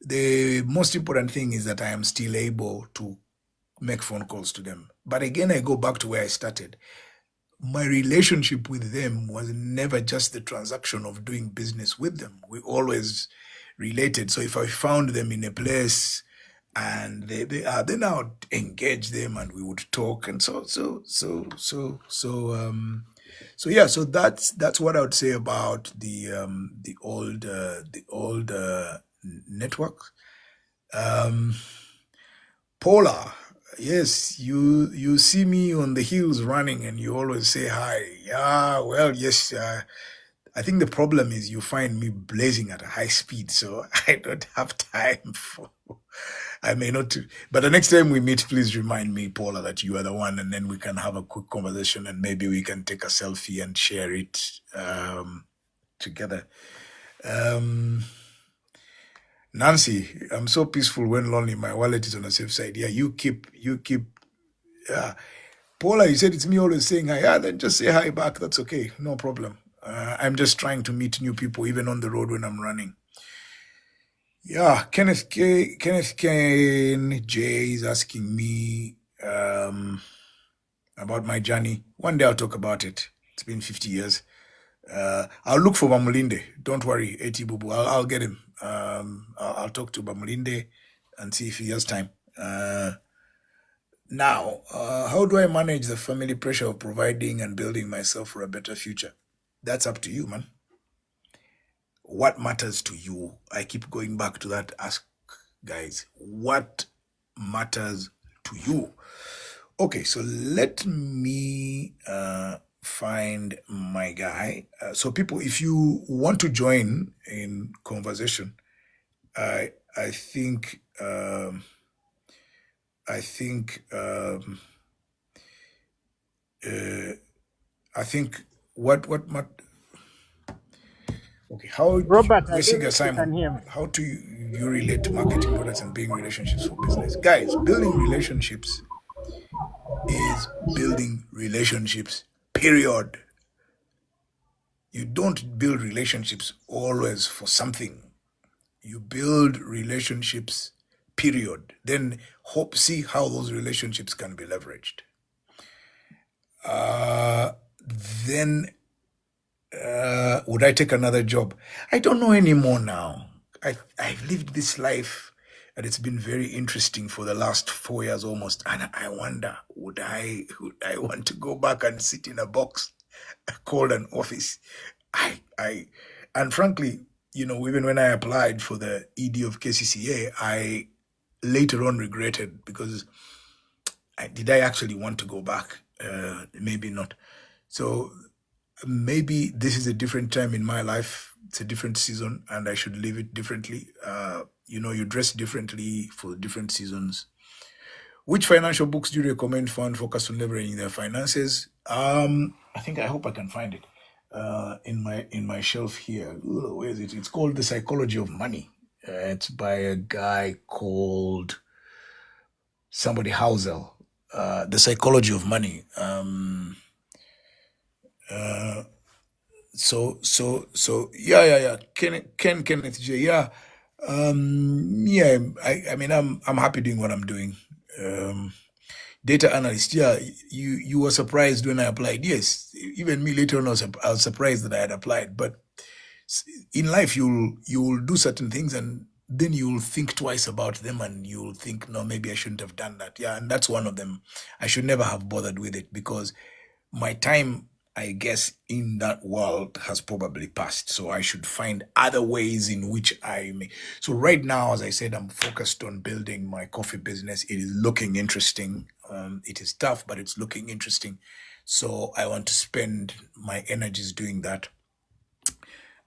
The most important thing is that I am still able to make phone calls to them. But again, I go back to where I started. My relationship with them was never just the transaction of doing business with them. We always related. So if I found them in a place and then I would engage them and we would talk. And so that's what I would say about the old network. Um, Paula, yes, you see me on the hills running and you always say hi. Yeah, well, yes. I think the problem is you find me blazing at a high speed, so I don't have time for. I may not, but the next time we meet, please remind me, Paula, that you are the one, and then we can have a quick conversation, and maybe we can take a selfie and share it together. Um, Nancy, I'm so peaceful when lonely. My wallet is on the safe side. Yeah, you keep. Paula, you said it's me always saying hi. Yeah, then just say hi back. That's okay. No problem. I'm just trying to meet new people, even on the road when I'm running. Yeah, Kenneth Ken J is asking me about my journey. One day I'll talk about it. It's been 50 years. I'll look for Bamulinde. Don't worry, Eti Bubu. I'll get him. I'll talk to Bamulinde and see if he has time. Now, how do I manage the family pressure of providing and building myself for a better future? That's up to you, man. What matters to you? I keep going back to that. Ask, guys, what matters to you? Okay, so let me find my guy. So people, if you want to join in conversation, I think I think what okay, how Robert, I don't know Jessica if you can Simon, hear me. how do you relate to marketing products and building relationships for business? Guys, building relationships is building relationships, period. You don't build relationships always for something. You build relationships, period. Then see how those relationships can be leveraged. Then would I take another job? I don't know anymore now. I've lived this life and it's been very interesting for the last 4 years almost. And I wonder, would I want to go back and sit in a box called an office? And frankly, even when I applied for the ED of KCCA, I later on regretted because did I actually want to go back? Maybe not. So maybe this is a different time in my life. It's a different season and I should live it differently. You dress differently for different seasons. Which financial books do you recommend for focus on leveraging their finances? I hope I can find it in my shelf here. Ooh, where is it? It's called The Psychology of Money. It's by a guy called somebody Housel. The Psychology of Money. Yeah. Kenneth J. Yeah. Yeah. I mean, I'm happy doing what I'm doing. Data analyst. Yeah. You were surprised when I applied. Yes. Even me later on, I was surprised that I had applied. But in life, you'll do certain things, and then you'll think twice about them and you'll think, no, maybe I shouldn't have done that. Yeah, and that's one of them. I should never have bothered with it because my time, I guess, in that world has probably passed. So I should find other ways in which I may. So right now, as I said, I'm focused on building my coffee business. It is looking interesting. It is tough, but it's looking interesting. So I want to spend my energies doing that.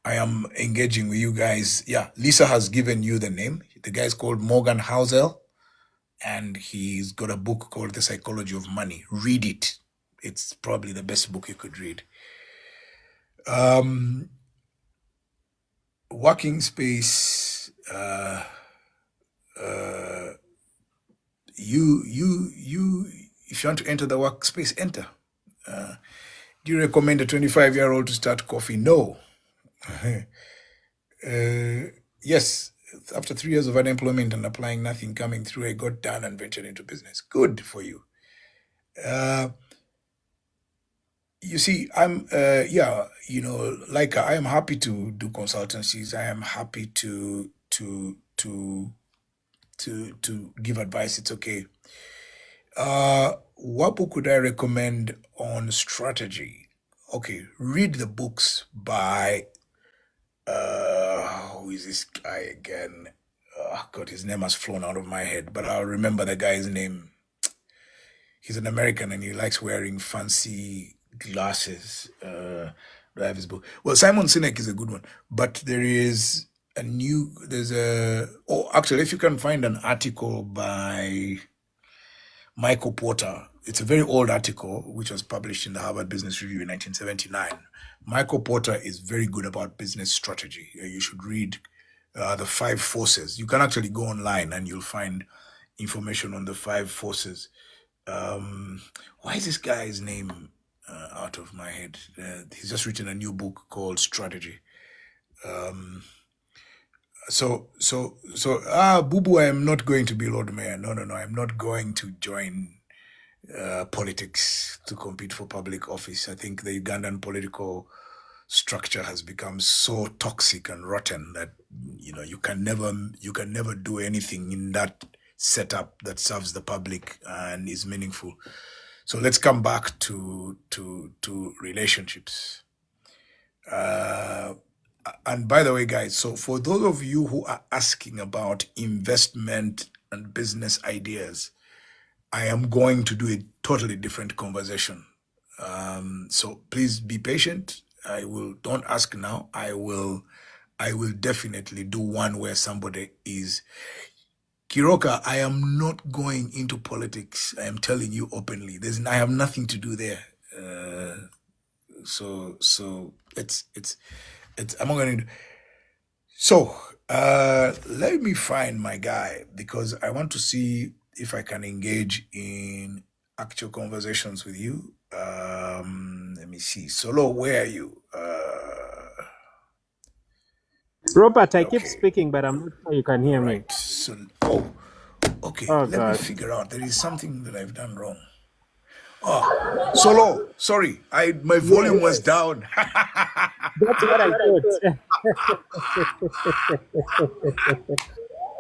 I am engaging with you guys. Yeah, Lisa has given you the name. The guy's called Morgan Housel, and he's got a book called The Psychology of Money. Read it. It's probably the best book you could read. Working space. You. If you want to enter the workspace, enter. Do you recommend a 25-year-old to start coffee? No. Yes, after 3 years of unemployment and applying nothing coming through, I got done and ventured into business. Good for you. You see, I'm, like I am happy to do consultancies. I am happy to give advice. It's okay. What book could I recommend on strategy? Okay, read the books by who is this guy again? God, his name has flown out of my head, but I'll remember the guy's name. He's an American and he likes wearing fancy glasses. Do I have his book? Well, Simon Sinek is a good one, but actually, if you can find an article by Michael Porter, it's a very old article which was published in the Harvard Business Review in 1979. Michael Porter is very good about business strategy. You should read The Five Forces. You can actually go online and you'll find information on the five forces. Why is this guy's name out of my head? He's just written a new book called Strategy. Boo Boo, I am not going to be Lord Mayor. No, I'm not going to join politics to compete for public office. I think the Ugandan political structure has become so toxic and rotten that you can never do anything in that setup that serves the public and is meaningful. So let's come back to relationships. And by the way, guys, so for those of you who are asking about investment and business ideas, I am going to do a totally different conversation. So please be patient. Don't ask now. I will definitely do one where somebody is. Kiroka, I am not going into politics. I am telling you openly. I have nothing to do there. So it's I'm not going to. So let me find my guy because I want to see if I can engage in actual conversations with you. Let me see. Solo, where are you? Robert, I keep speaking, but I'm not sure you can hear me. So, okay. Oh, Let me God. figure out. There is something that I've done wrong. Solo, sorry. My volume was down. That's what I thought.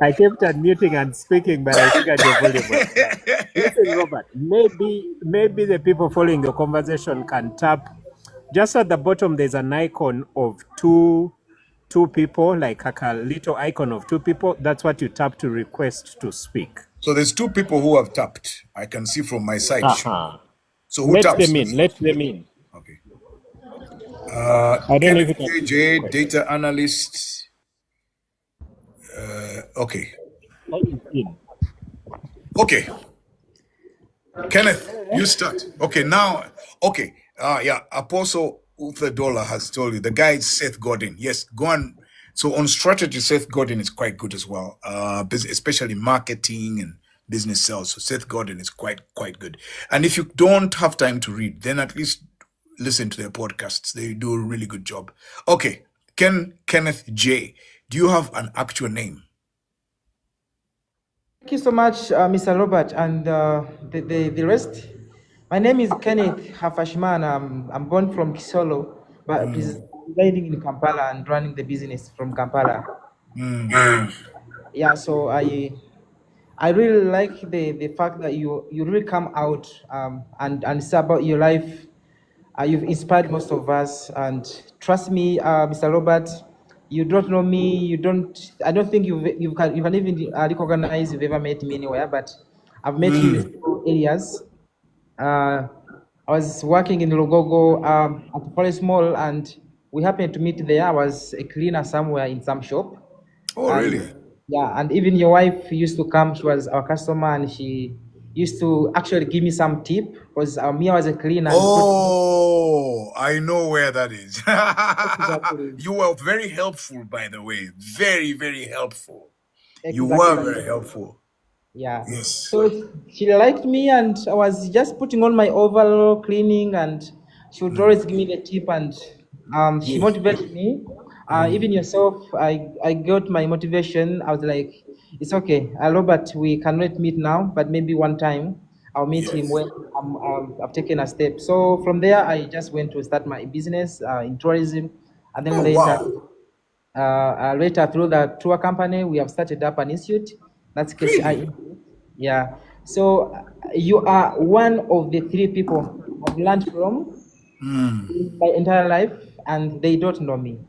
I kept unmuting and speaking, but I figured your volume was down. Listen, Robert, maybe the people following the conversation can tap. Just at the bottom, there's an icon of two people, like a little icon of two people. That's what you tap to request to speak. So there's two people who have tapped. I can see from my side. So who Let taps? them in. Let them in. Okay. I don't know if it KJ, data analyst. Okay. Okay. Kenneth, you start. Okay, now. Okay. Apostle Uthadola has told you. The guy is Seth Godin. Yes, go on. So on strategy, Seth Godin is quite good as well, especially marketing and business sales. So Seth Godin is quite good. And if you don't have time to read, then at least listen to their podcasts. They do a really good job. Okay, Kenneth J. Do you have an actual name? Thank you so much, Mr. Robert, and the rest. My name is Kenneth Hafashman. I'm born from Kisolo, but residing in Kampala and running the business from Kampala. yeah, so I really like the fact that you really come out and say about your life. You've inspired most of us, and trust me, Mr. Robert, you don't know me. You don't. I don't think you can even recognize you've ever met me anywhere. But I've met you in several areas. Uh, I was working in Logogo at the Police Mall, and we happened to meet there. I was a cleaner somewhere in some shop, Oh, and really? yeah, and even your wife used to come. She was our customer, and she used to actually give me some tip because me, I was a cleaner, and Oh, I know where that is. exactly, You were very helpful, by the way. Very, very helpful. You were exactly. very helpful. Yeah. Yes. So she liked me, and I was just putting on my overall cleaning, and she would always give me the tip, and she Yes. motivated me. Even yourself, I got my motivation. I was like, it's okay, Robert, we cannot meet now, but maybe one time I'll meet him Yes. when I've taken a step. So from there, I just went to start my business in tourism, and then Oh, later wow. later through the tour company, we have started up an institute. That's KCI Really? Institute. Yeah. So you are one of the three people I've learned from in my entire life, and they don't know me.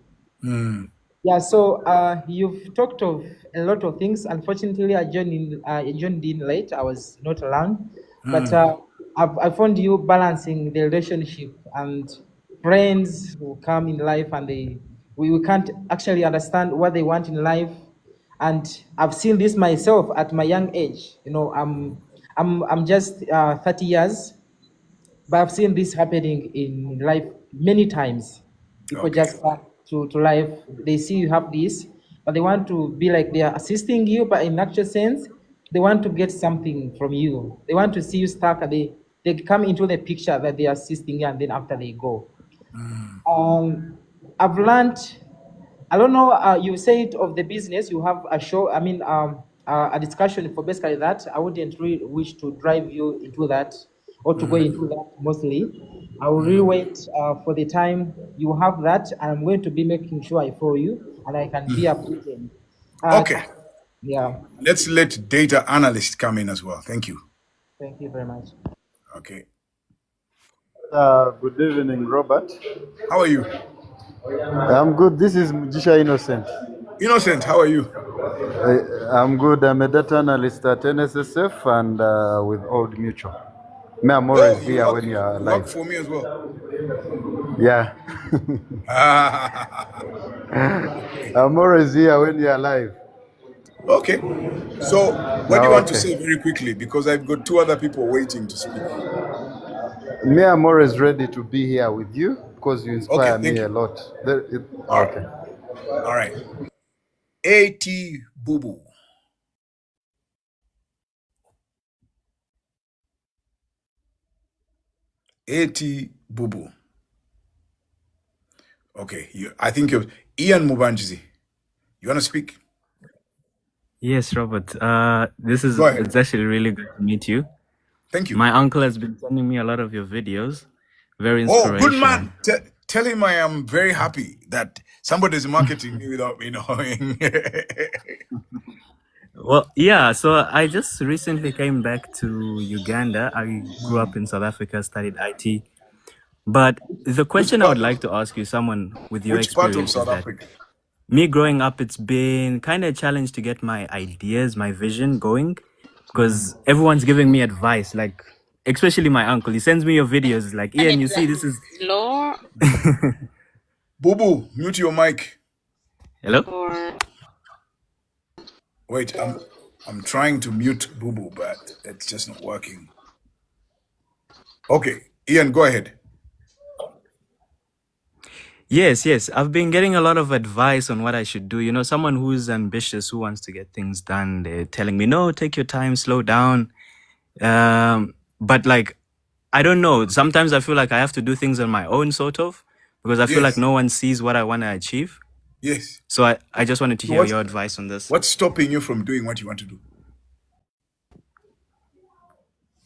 Mm. Yeah, so you've talked of a lot of things. Unfortunately, I joined in late. I was not around, but I found you balancing the relationship and friends who come in life, and we can't actually understand what they want in life. And I've seen this myself at my young age. You know, I'm just 30 years, but I've seen this happening in life many times. People Okay. just come to life, they see you have this, but they want to be like they are assisting you, but in actual sense, they want to get something from you. They want to see you stuck, and they come into the picture that they are assisting you, and then after they go. I've learned, I don't know, you said of the business, you have a show, I mean, a discussion for basically that. I wouldn't really wish to drive you into that or to go into that mostly. I will really wait for the time you have that, and I'm going to be making sure I follow you and I can be updated. Uh, Okay. yeah, Let's let data analyst come in as well. Thank you. thank you very much. Okay. Good evening, Robert. How are you? I'm good. This is Mujisha Innocent. Innocent, how are you? I'm good. I'm a data analyst at NSSF and with Old Mutual. Me, I'm Oh, always here when you are you work live. for me as well. Yeah, Okay. I'm always here when you are live. Okay. So, what do you Oh, want to okay. say very quickly? Because I've got two other people waiting to speak. Me, I'm always ready to be here with you because you Okay, inspire me thank a you. lot. All right. Okay. All right. AT Boo Boo. AT Boo Boo. Okay. I think you're Ian Mubanjizi. You want to speak? Yes, Robert. Go ahead. It's actually really good to meet you. Thank you. My uncle has been sending me a lot of your videos. Very Oh, good inspirational. man. Tell him I am very happy that somebody's marketing me without me knowing. Well, yeah, so I just recently came back to Uganda. I grew up in South Africa, studied IT. But the Which question I would part? like to ask you, someone with your Which part of experience, is South that Africa? me growing up, it's been kind of a challenge to get my ideas, my vision going, because everyone's giving me advice, like, especially my uncle. He sends me your videos, like, Ian, you see, this is. Lower Boo Boo, mute your mic. Hello? or Wait, I'm trying to mute Boo Boo, but it's just not working. Okay, Ian, go ahead. Yes, yes. I've been getting a lot of advice on what I should do. You know, someone who's ambitious, who wants to get things done, they're telling me, no, take your time, slow down. But like, I don't know. Sometimes I feel like I have to do things on my own, sort of, because I feel like Yes, no one sees what I want to achieve. yes. So I just wanted to So hear your advice on this. what's stopping you from doing what you want to do?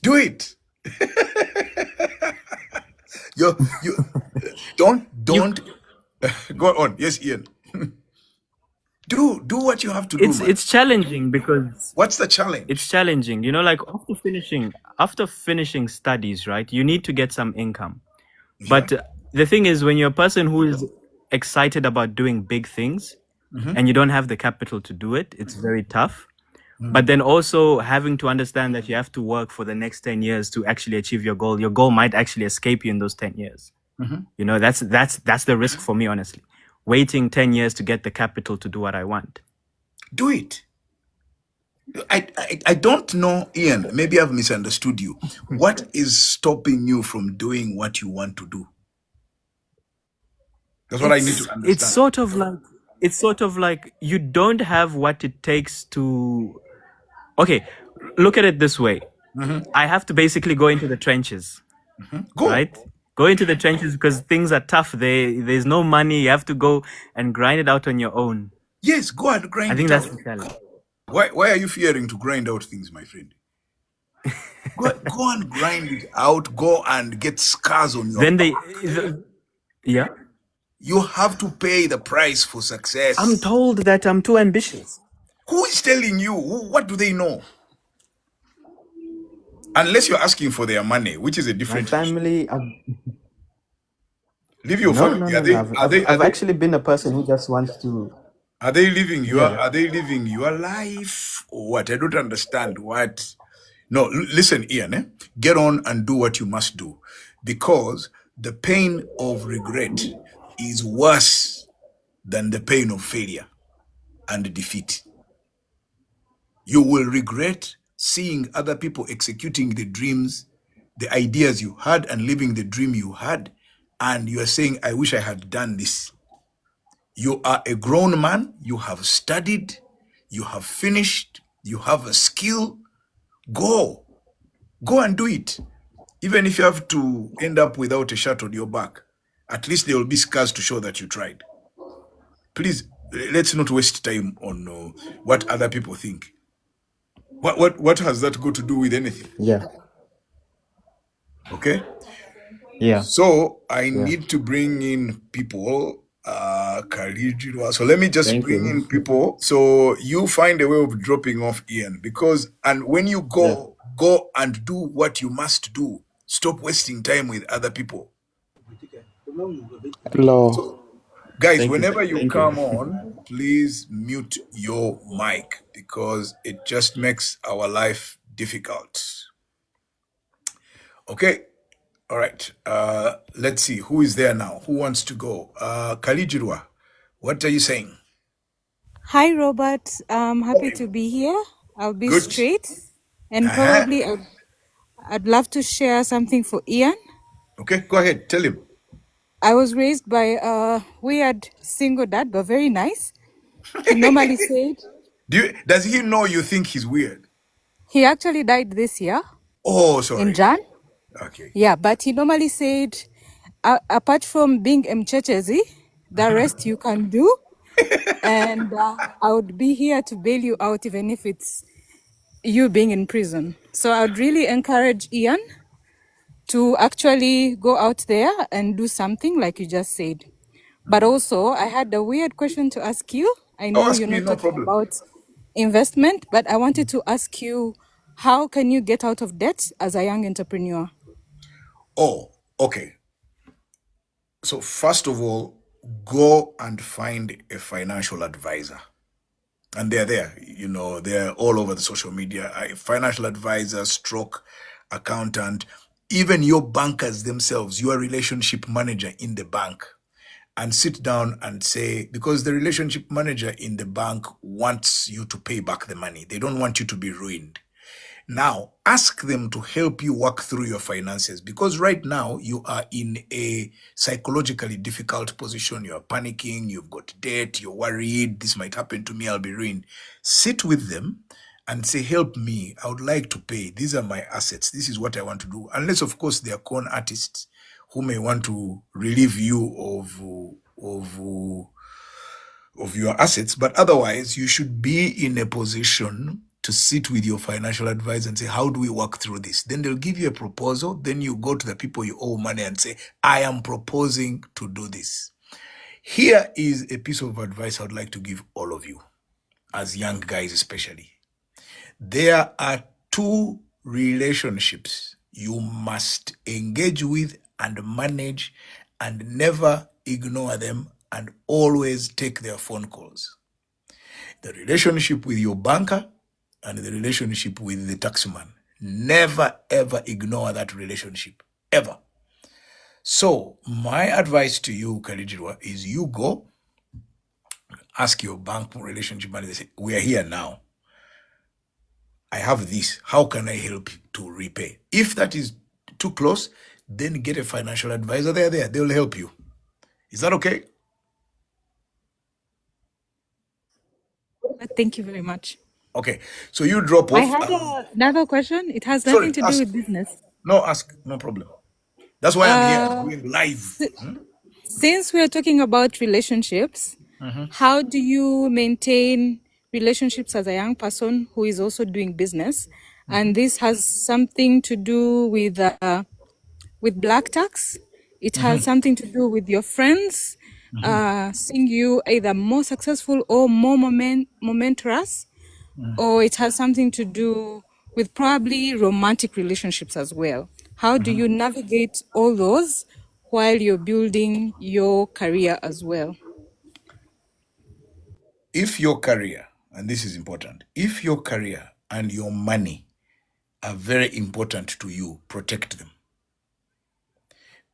Do it. You don't You go on. Yes, Ian. Do what you have to do, man. It's challenging because What's the challenge? it's challenging. You know, like after finishing studies, right? You need to get some income. Yeah. But the thing is, when you're a person who is excited about doing big things and you don't have the capital to do it, it's very tough. But then also having to understand that you have to work for the next 10 years to actually achieve your goal. Your goal might actually escape you in those 10 years. You know, that's the risk for me, honestly. Waiting 10 years to get the capital to do what I want. Do it. I don't know, Ian. Maybe I've misunderstood you. What is stopping you from doing what you want to do? That's what I need to understand. It's sort of like you don't have what it takes to. Okay, look at it this way. I have to basically go into the trenches, Go. right? Go into the trenches because things are tough. There's no money. You have to go and grind it out on your own. Yes, go and grind I think it that's out. the challenge. Why are you fearing to grind out things, my friend? Go and grind it out. Go and get scars on your Then back. yeah. You have to pay the price for success. I'm told that I'm too ambitious. Who is telling you? What do they know? Unless you're asking for their money, which is a My different issue. family. Leave your No, family. no, no, no. I've actually been a person who just wants to. Are they living your Yeah. Are they living your life or what? I don't understand what. No, listen, Ian. Get on and do what you must do, because the pain of regret is worse than the pain of failure and defeat. You will regret seeing other people executing the dreams, the ideas you had, and living the dream you had, and you are saying, "I wish I had done this." You are a grown man, you have studied, you have finished, you have a skill. Go and do it. Even if you have to end up without a shirt on your back, at least there will be scars to show that you tried. Please, let's not waste time on what other people think. What has that got to do with anything? Yeah. Okay? Yeah. So I need to bring in people. So let me just bring in people. So you find a way of dropping off Ian, and when you go and do what you must do. Stop wasting time with other people. Hello. So, guys, whenever you come on, please mute your mic because it just makes our life difficult. Okay. All right. Let's see who is there now. Who wants to go? Kalijirwa, what are you saying? Hi, Robert. I'm happy to be here. I'll be Good. straight, and probably I'd love to share something for Ian. Okay, go ahead. Tell him. I was raised by a weird single dad, but very nice. He normally said Does he know you think he's weird? he actually died this year Oh, sorry. in Jan. Okay. Yeah, but he normally said, apart from being mchechezi, the rest you can do, and I would be here to bail you out, even if it's you being in prison. So I would really encourage Ian to actually go out there and do something like you just said. But also, I had a weird question to ask you. I know ask you're me, not no talking problem. about investment, but I wanted to ask you, how can you get out of debt as a young entrepreneur? Oh, okay. So first of all, go and find a financial advisor. And they're there, they're all over the social media. Financial advisor, stroke, accountant, even your bankers themselves, your relationship manager in the bank. And sit down and say, because the relationship manager in the bank wants you to pay back the money. They don't want you to be ruined. Now, ask them to help you work through your finances, because right now you are in a psychologically difficult position. You're panicking, you've got debt, you're worried, this might happen to me, I'll be ruined. Sit with them and say, help me, I would like to pay. These are my assets. This is what I want to do. Unless, of course, they are con artists who may want to relieve you of your assets. But otherwise, you should be in a position to sit with your financial advisor and say, how do we work through this? Then they'll give you a proposal. Then you go to the people you owe money and say, I am proposing to do this. Here is a piece of advice I would like to give all of you, as young guys especially. There are two relationships you must engage with and manage, and never ignore them, and always take their phone calls. The relationship with your banker and the relationship with the taxman. Never ever ignore that relationship, ever. So my advice to you, Kalijirwa, is you go ask your bank relationship manager, say, we are here now. I have this. How can I help you to repay? If that is too close, then get a financial advisor. They're there. They'll help you. Is that okay? Thank you very much. Okay. So you drop I off. had another question. It has Sorry, nothing to do ask. with business. No, ask. No problem. That's why I'm here. I'm Uh, going live. since we're talking about relationships, how do you maintain relationships as a young person who is also doing business? And this has something to do with black tax. It has something to do with your friends seeing you either more successful or more momentous, or it has something to do with probably romantic relationships as well. How do you navigate all those while you're building your career as well? If your career, and this is important, if your career and your money are very important to you, protect them.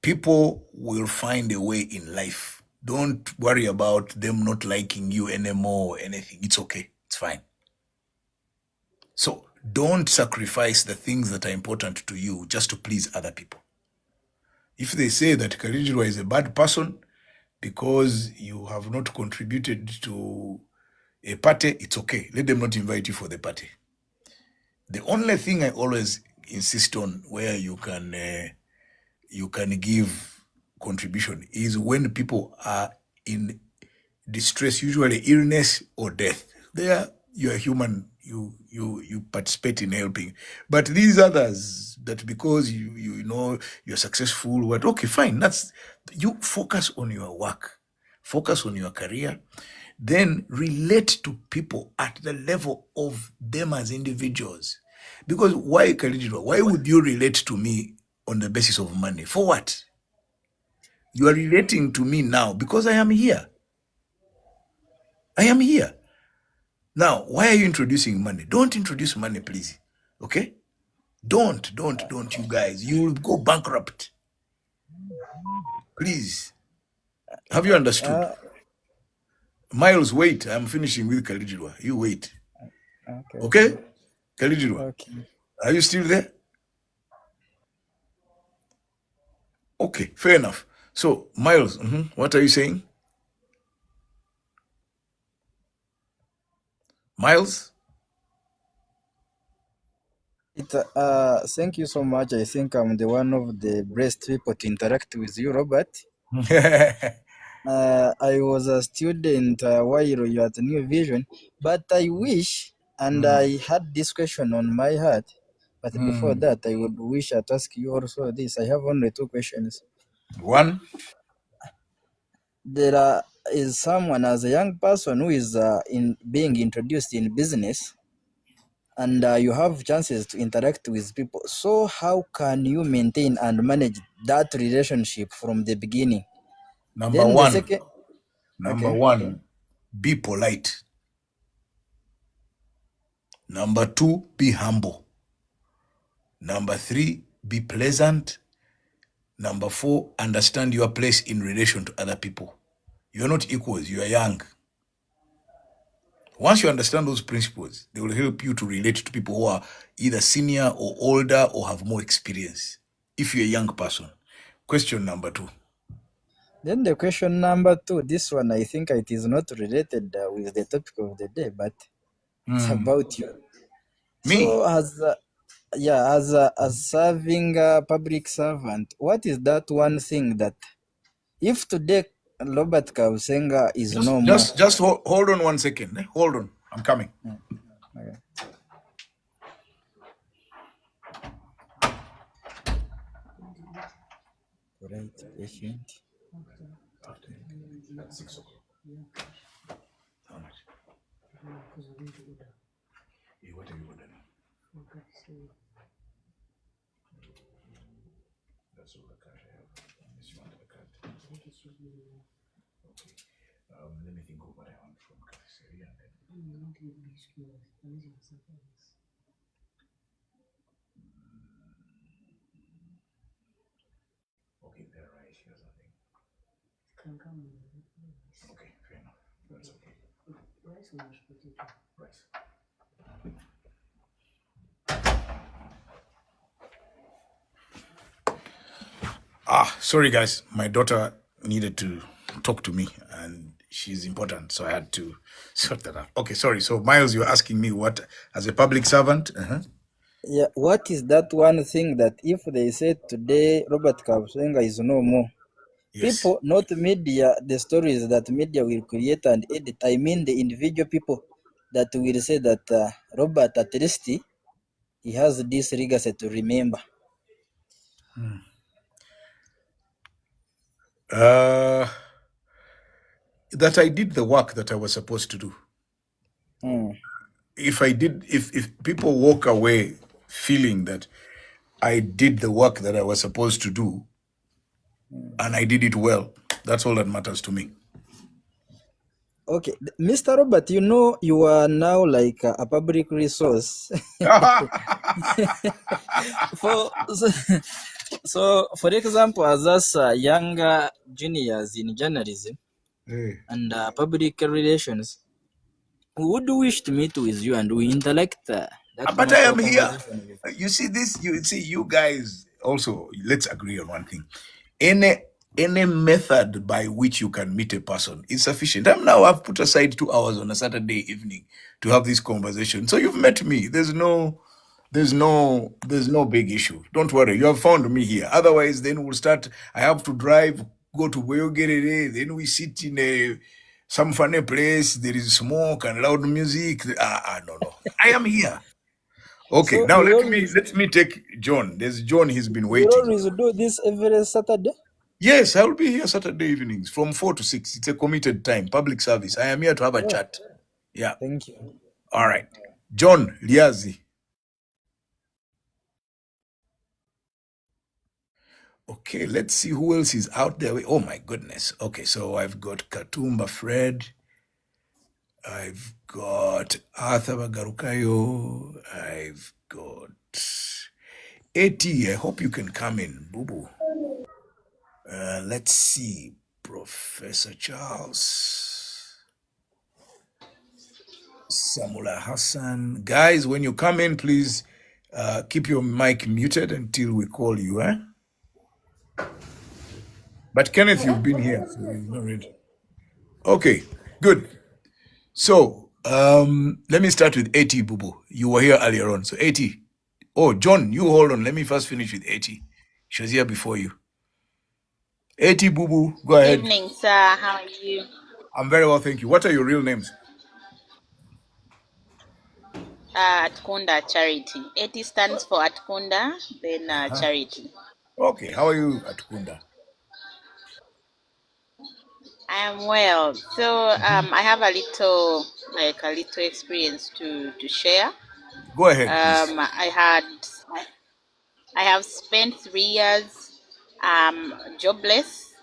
People will find a way in life. Don't worry about them not liking you anymore or anything. It's okay. It's fine. So don't sacrifice the things that are important to you just to please other people. If they say that Kalijirwa is a bad person because you have not contributed to a party, it's okay. Let them not invite you for the party. The only thing I always insist on where you can give contribution is when people are in distress, usually illness or death. There, you're human. You participate in helping. But these others that because you know you're successful, what? Okay, fine. That's you. Focus on your work. Focus on your career. Then relate to people at the level of them as individuals. Because why, Kalijiro? Why would you relate to me on the basis of money? For what? You are relating to me now because I am here. I am here. Now, why are you introducing money? Don't introduce money, please. Okay? Don't, you guys. You will go bankrupt. Please. Have you understood? Miles, wait. I'm finishing with Kalijirwa. You wait. Okay? Kalijirwa, Okay. are you still there? Okay, fair enough. So, Miles, what are you saying? Miles? Thank you so much. I think I'm the one of the best people to interact with you, Robert. I was a student while you had New Vision, but I wish, and I had this question on my heart, but before that, I would wish to ask you also this. I have only two questions. One? There is someone as a young person who is being introduced in business, and you have chances to interact with people. So how can you maintain and manage that relationship from the beginning? Number Then the one. second, Number okay. one, be polite. Number two, be humble. Number three, be pleasant. Number four, understand your place in relation to other people. You're not equals, you are young. Once you understand those principles, they will help you to relate to people who are either senior or older or have more experience. If you're a young person. Question number two. Then the question number two, this one I think it is not related with the topic of the day, but it's about you. Me? So as serving a public servant, what is that one thing that if today Robert Kabushenga is no more? Just hold on 1 second. Hold on. I'm coming. Okay. Right, patient. After at 6 o'clock. How much? What are you ordering? That's all the cash I have. Unless you want the card. Okay. Let me think of what I want from cafeteria and then. Okay, they're right. Here's nothing. Okay, fair enough. That's okay. Rice. Sorry guys, my daughter needed to talk to me and she's important, so I had to sort that out. Okay, sorry. So Miles, you're asking me what, as a public servant? Yeah, what is that one thing that if they say today Robert Kabushenga is no more, Yes. people, not media, the stories that media will create and edit, I mean the individual people that will say that Robert, at least he has this legacy to remember. That I did the work that I was supposed to do. If people walk away feeling that I did the work that I was supposed to do and I did it well, that's all that matters to me. Okay, Mr. Robert, you know you are now like a public resource. So, for example, as us younger juniors in journalism and public relations, we would wish to meet with you and we intellect that. But I am here. You see this, you guys also, let's agree on one thing. Any method by which you can meet a person is sufficient. I've put aside 2 hours on a Saturday evening to have this conversation. So you've met me. There's no big issue. Don't worry. You have found me here. Otherwise, then we'll start. I have to drive, go to Boyogerere. Then we sit in some funny place. There is smoke and loud music. No. I am here. Okay, so now let me take John. There's John. He's been waiting. You always do this every Saturday? Yes, I will be here Saturday evenings from 4 to 6. It's a committed time, public service. I am here to have a chat. Yeah. Thank you. All right. John Liazi. Okay, let's see who else is out there. Oh my goodness. Okay, so I've got Katumba Fred. I've got Arthur Bagarukayo. I've got AT. I hope you can come in, Boo Boo. Let's see, Professor Charles, Samula Hassan. Guys, when you come in, please keep your mic muted until we call you, eh? But Kenneth, you've been here, so you're not ready. Okay, good. So let me start with AT, Boo Boo. You were here earlier on. So AT. Oh, John, you hold on. Let me first finish with AT. She was here before you. AT, Boo Boo, go ahead. Good evening, sir. How are you? I'm very well, thank you. What are your real names? Atkunda Charity. AT stands for Atkunda, then Charity. Okay, how are you, Atkunda? I am well. So I have a little experience to share. Go ahead, please. I have spent 3 years jobless,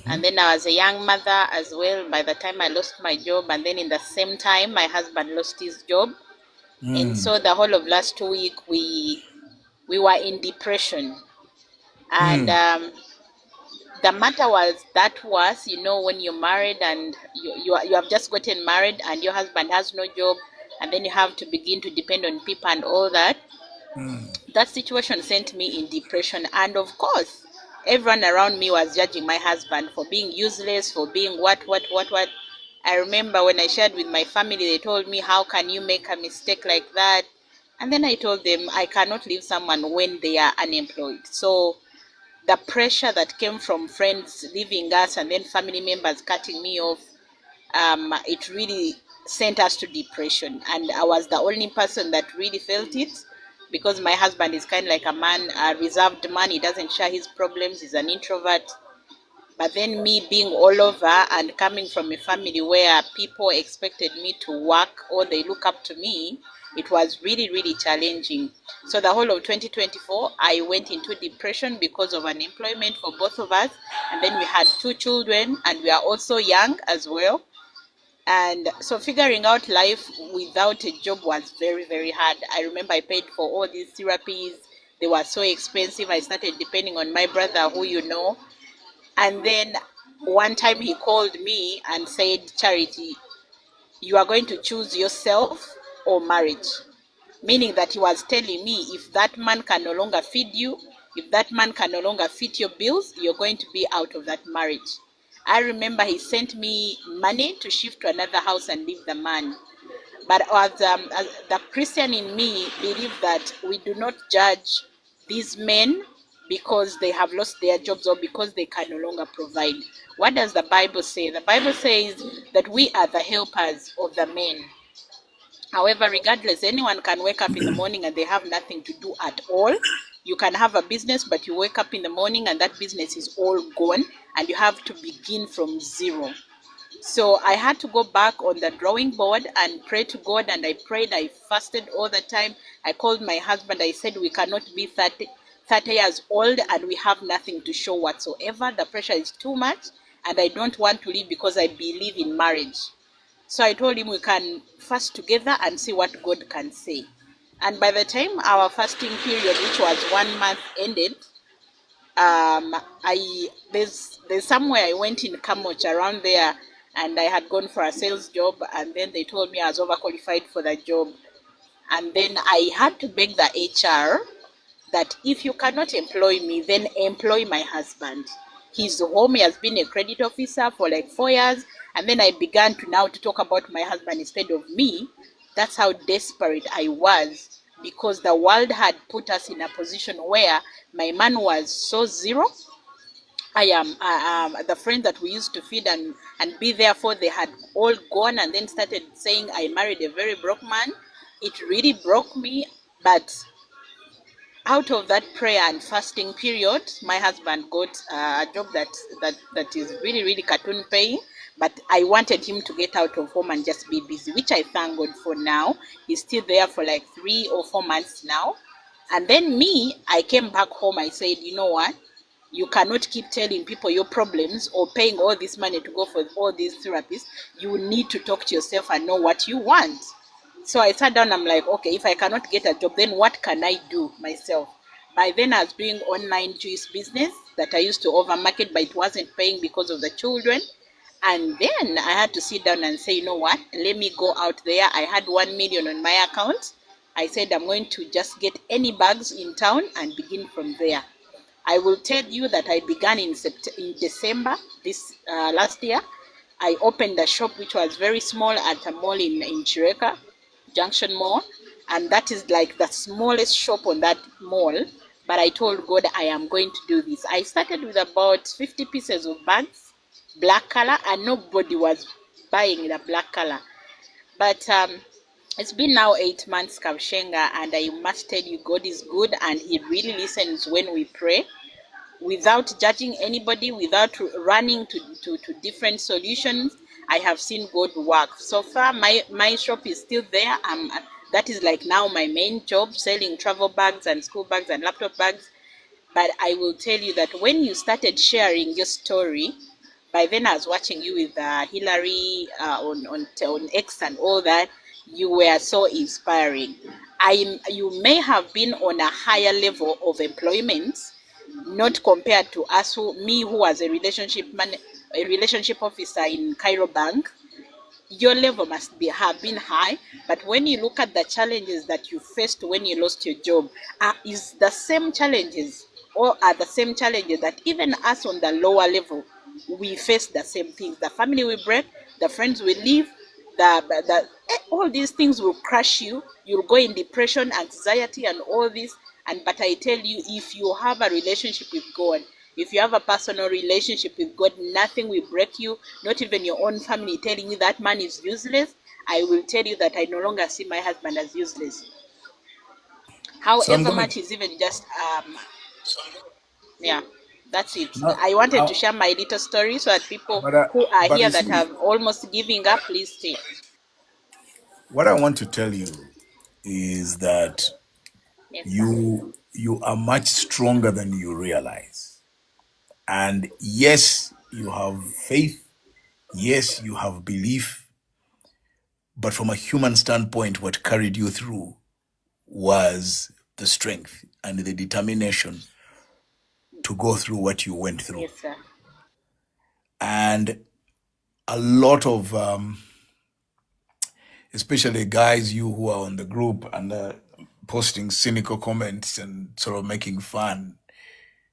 and then I was a young mother as well by the time I lost my job, and then in the same time my husband lost his job. And so the whole of last week we were in depression, and the matter was when you're married and you have just gotten married and your husband has no job, and then you have to begin to depend on people and all that. That situation sent me in depression, and of course everyone around me was judging my husband for being useless, for being what. I remember when I shared with my family, they told me, how can you make a mistake like that? And then I told them, I cannot leave someone when they are unemployed. So the pressure that came from friends leaving us and then family members cutting me off, it really sent us to depression. And I was the only person that really felt it, because my husband is kind of like a reserved man. He doesn't share his problems. He's an introvert. But then me being all over and coming from a family where people expected me to work or they look up to me, it was really, really challenging. So the whole of 2024, I went into depression because of unemployment for both of us. And then we had 2 children and we are also young as well. And so figuring out life without a job was very, very hard. I remember I paid for all these therapies. They were so expensive. I started depending on my brother, who you know. And then one time he called me and said, Charity, you are going to choose yourself or marriage. Meaning that he was telling me, if that man can no longer feed you, if that man can no longer fit your bills, you're going to be out of that marriage. I remember he sent me money to shift to another house and leave the man. But as the Christian in me believe that we do not judge these men because they have lost their jobs or because they can no longer provide. What does the Bible say? The Bible says that we are the helpers of the men. However, regardless, anyone can wake up in the morning and they have nothing to do at all. You can have a business, but you wake up in the morning and that business is all gone and you have to begin from zero. So I had to go back on the drawing board and pray to God, and I prayed, I fasted all the time. I called my husband, I said, we cannot be 30 years old and we have nothing to show whatsoever. The pressure is too much and I don't want to leave because I believe in marriage. So I told him we can fast together and see what God can say. And by the time our fasting period, which was 1 month, ended, there's somewhere I went in Kamoch around there, and I had gone for a sales job, and then they told me I was overqualified for the job. And then I had to beg the HR that if you cannot employ me, then employ my husband. He's home, he has been a credit officer for like 4 years. And then I began to now to talk about my husband instead of me. That's how desperate I was, because the world had put us in a position where my man was so zero. I am the friend that we used to feed and be there for, they had all gone and then started saying I married a very broke man. It really broke me, but out of that prayer and fasting period, my husband got a job that is really, really cartoon paying. But I wanted him to get out of home and just be busy, which I thank God for now. He's still there for like 3 or 4 months now. And then me, I came back home. I said, you know what? You cannot keep telling people your problems or paying all this money to go for all these therapists. You need to talk to yourself and know what you want. So I sat down, I'm like, okay, if I cannot get a job, then what can I do myself? By then I was doing online juice business that I used to overmarket, but it wasn't paying because of the children. And then I had to sit down and say, you know what, let me go out there. I had 1 million on my account. I said, I'm going to just get any bags in town and begin from there. I will tell you that I began in December this last year. I opened a shop which was very small at a mall in Chireka, Junction Mall, and that is like the smallest shop on that mall. But I told God I am going to do this. I started with about 50 pieces of bags, black color, and nobody was buying the black color. But it's been now 8 months, Kabushenga, and I must tell you, God is good and He really listens when we pray, without judging anybody, without running to different solutions. I have seen God work. So far, my shop is still there. That is like now my main job, selling travel bags and school bags and laptop bags. But I will tell you that when you started sharing your story, by then I was watching you with Hillary on X and all that. You were so inspiring. You may have been on a higher level of employment, not compared to us, who was a relationship officer in Cairo Bank. Your level must have been high, but when you look at the challenges that you faced when you lost your job, is the same challenges, or are the same challenges that even us on the lower level, we face the same things. The family will break, the friends will leave, all these things will crush you. You'll go in depression, anxiety, and all this. But I tell you, if you have a relationship with God, if you have a personal relationship with God, nothing will break you, not even your own family telling you that man is useless. I will tell you that I no longer see my husband as useless. So I'm However gonna much is even just, yeah. That's it. No, I wanted to share my little story so that people who are but here you that see, have almost giving up, please stay. what I want to tell you is that Yes, sir. you are much stronger than you realize. And yes, you have faith. Yes, you have belief. But from a human standpoint, what carried you through was the strength and the determination to go through what you went through. Yes, sir. And a lot of, especially guys, you who are on the group and posting cynical comments and sort of making fun,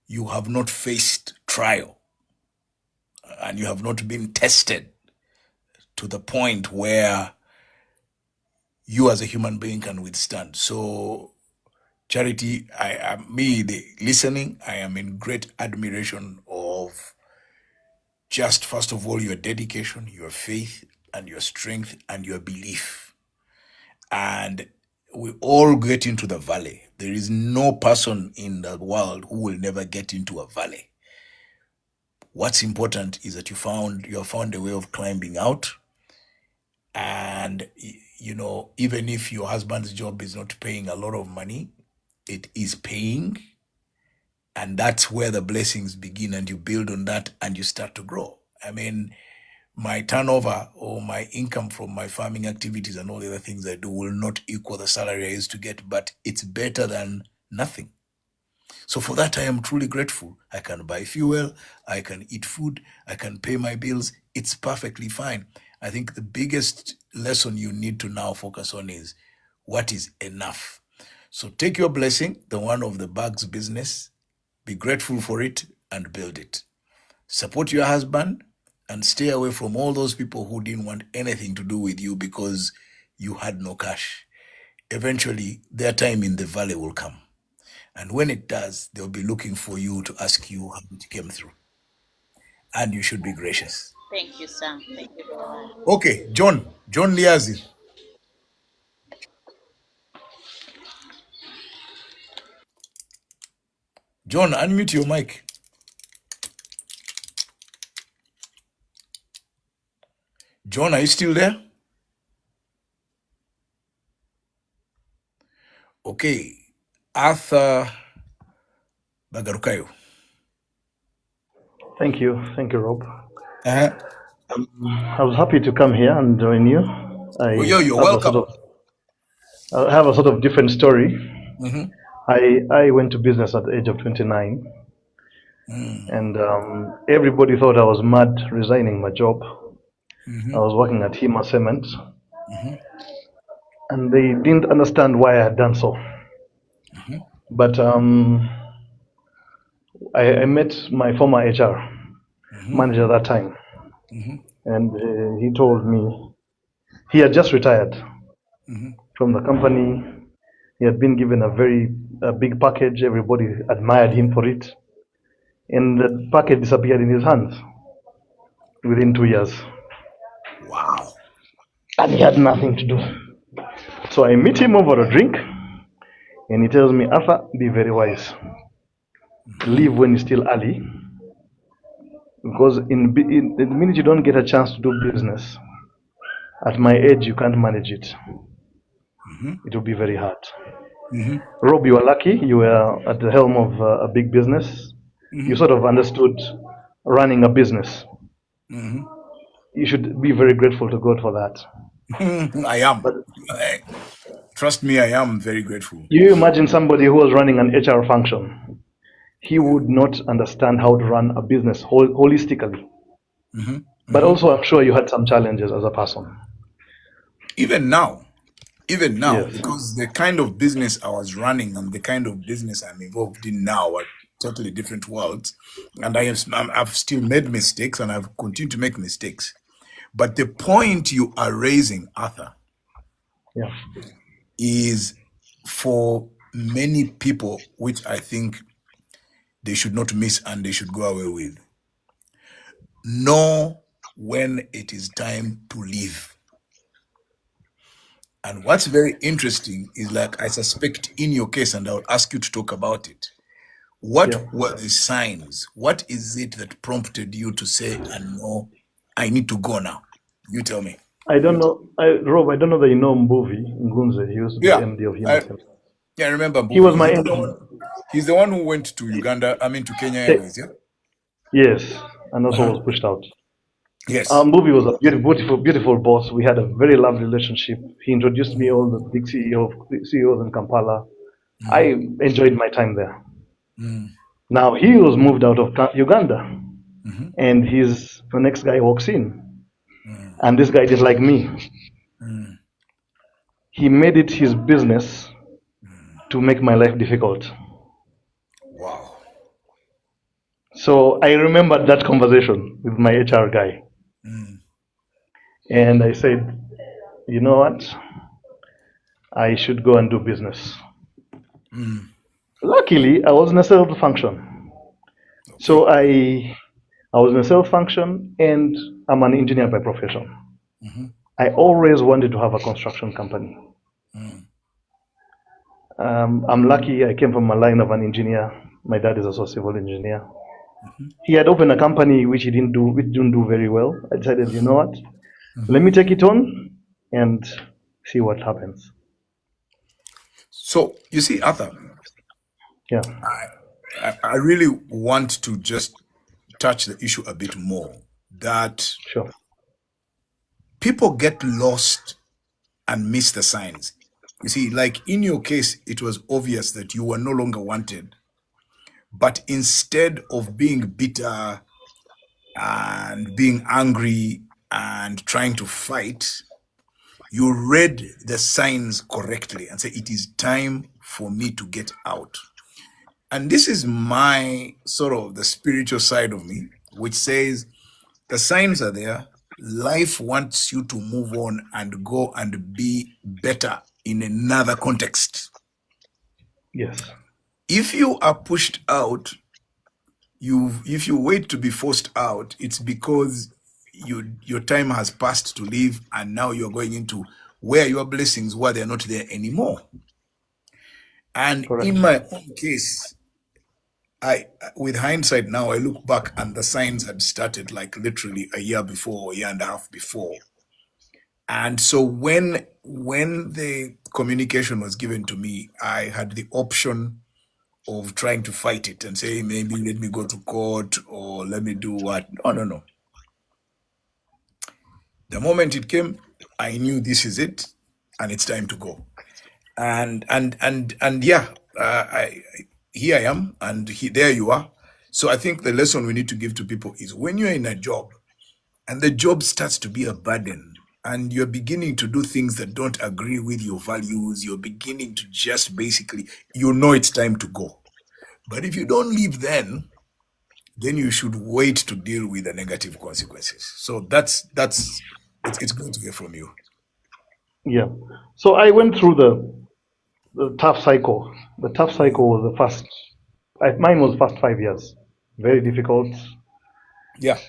you have not faced trial and you have not been tested to the point where you as a human being can withstand. So, Charity, I am the listening, I am in great admiration of just first of all your dedication, your faith, and your strength and your belief. And we all get into the valley. There is no person in the world who will never get into a valley. What's important is that you have found a way of climbing out. And you know, even if your husband's job is not paying a lot of money, it is paying. And that's where the blessings begin, and you build on that and you start to grow. I mean, my turnover or my income from my farming activities and all the other things I do will not equal the salary I used to get, but it's better than nothing. So for that, I am truly grateful. I can buy fuel, I can eat food, I can pay my bills. It's perfectly fine. I think the biggest lesson you need to now focus on is what is enough. So take your blessing, the one of the bags business, be grateful for it and build it. Support your husband and stay away from all those people who didn't want anything to do with you because you had no cash. Eventually, their time in the valley will come. And when it does, they'll be looking for you to ask you how it came through. And you should be gracious. Thank you, sir. Thank you very much. Okay, John Liazi. John, unmute your mic. John, are you still there? Okay, Arthur Bagarukayo. Thank you, Rob. Uh-huh. I was happy to come here and join you. Well, you're welcome. I have a sort of different story. Mm-hmm. I went to business at the age of 29, and everybody thought I was mad resigning my job. I was working at Hima Cement, and they didn't understand why I had done so. But I met my former HR manager at that time, and he told me he had just retired from the company. He had been given a big package. Everybody admired him for it, and the package disappeared in his hands within 2 years. Wow. And he had nothing to do. So I meet him over a drink, and he tells me, Arthur, be very wise. Leave when it's still early, because in the minute you don't get a chance to do business, at my age, you can't manage it. It will be very hard. Rob, you are lucky. You were at the helm of a big business. You sort of understood running a business. You should be very grateful to God for that. I am. Trust me, I am very grateful. You imagine somebody who was running an HR function. He would not understand how to run a business holistically. But also, I'm sure you had some challenges as a person. Even now, Yes. because the kind of business I was running and the kind of business I'm involved in now are totally different worlds. And I've still made mistakes and I've continued to make mistakes. But the point you are raising, Arthur, is for many people, which I think they should not miss and they should go away with. Know when it is time to leave. And what's very interesting is, like, I suspect in your case, and I'll ask you to talk about it, What Yeah. were the signs? What is it that prompted you to say, no, I need to go now? You tell me. I don't know, Rob, I don't know that you know Mbuvi Ngunze. He used to be the Yeah, MD of I Unitem. yeah, I remember He was Mbuvi. my He's the one. MD. He's the one who went to Uganda. I mean, to Kenya Airways. Yeah. Yes, and also Uh-huh. was pushed out. Yes. Mbuvi was a beautiful, beautiful boss. We had a very lovely relationship. He introduced me all the big CEOs in Kampala. I enjoyed my time there. Now he was moved out of Uganda, and the next guy walks in, and this guy didn't like me. He made it his business to make my life difficult. Wow. So I remembered that conversation with my HR guy, and I said, you know what? I should go and do business. Luckily, I was in a sales function. So I was in a sales function, and I'm an engineer by profession. I always wanted to have a construction company. I'm lucky I came from a line of an engineer. My dad is also a civil engineer. He had opened a company which didn't do very well. I decided, you know what? Let me take it on and see what happens. So you see, Arthur, Yeah, I really want to just touch the issue a bit more. That sure. people get lost and miss the signs. You see, like in your case, it was obvious that you were no longer wanted. But instead of being bitter and being angry and trying to fight, you read the signs correctly and say, it is time for me to get out. And this is my sort of the spiritual side of me, which says the signs are there. Life wants you to move on and go and be better in another context. Yes. If you are pushed out, if you wait to be forced out, it's because your time has passed to leave, and now you're going into where your blessings were, they're not there anymore. And Correct. in my own case, with hindsight now, I look back and the signs had started like literally a year before, a year and a half before. And so when the communication was given to me, I had the option of trying to fight it and say, maybe let me go to court or let me do what. No. The moment it came, I knew this is it and it's time to go. And yeah, here I am, and there you are. So I think the lesson we need to give to people is when you're in a job and the job starts to be a burden and you're beginning to do things that don't agree with your values, you're beginning to just basically, it's time to go. But if you don't leave then you should wait to deal with the negative consequences. So it's good to hear from you. Yeah. So I went through the tough cycle. The tough cycle was mine was first 5 years. Very difficult. Yeah.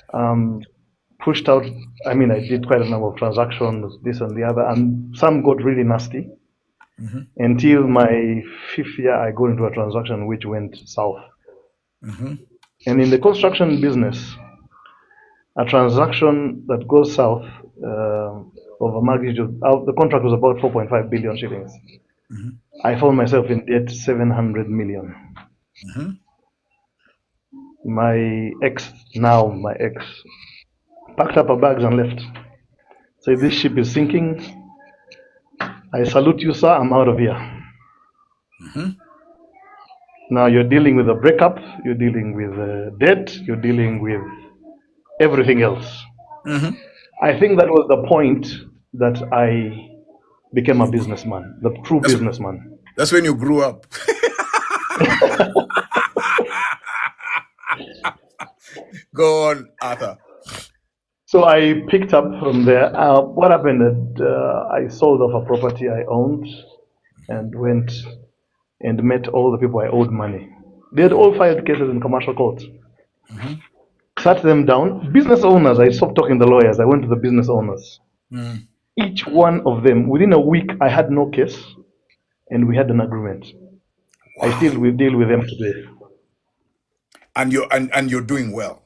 Pushed out. I mean, I did quite a number of transactions, this and the other, and some got really nasty. Until my 5th year, I got into a transaction which went south. And in the construction business, a transaction that goes south of a magnitude, the contract was about 4.5 billion shillings. I found myself in debt 700 million. My ex, packed up her bags and left. Said, this ship is sinking. I salute you, sir. I'm out of here. Now you're dealing with a breakup, you're dealing with debt, you're dealing with everything else. I think that was the point that I became a businessman, the true businessman. That's when you grew up. Go on, Arthur. So I picked up from there. What happened? I sold off a property I owned and went and met all the people I owed money. They had all filed cases in commercial court. Sat them down. Business owners, I stopped talking to the lawyers. I went to the business owners. Each one of them, within a week, I had no case and we had an agreement. Wow. I still will deal with them today. and you're doing well.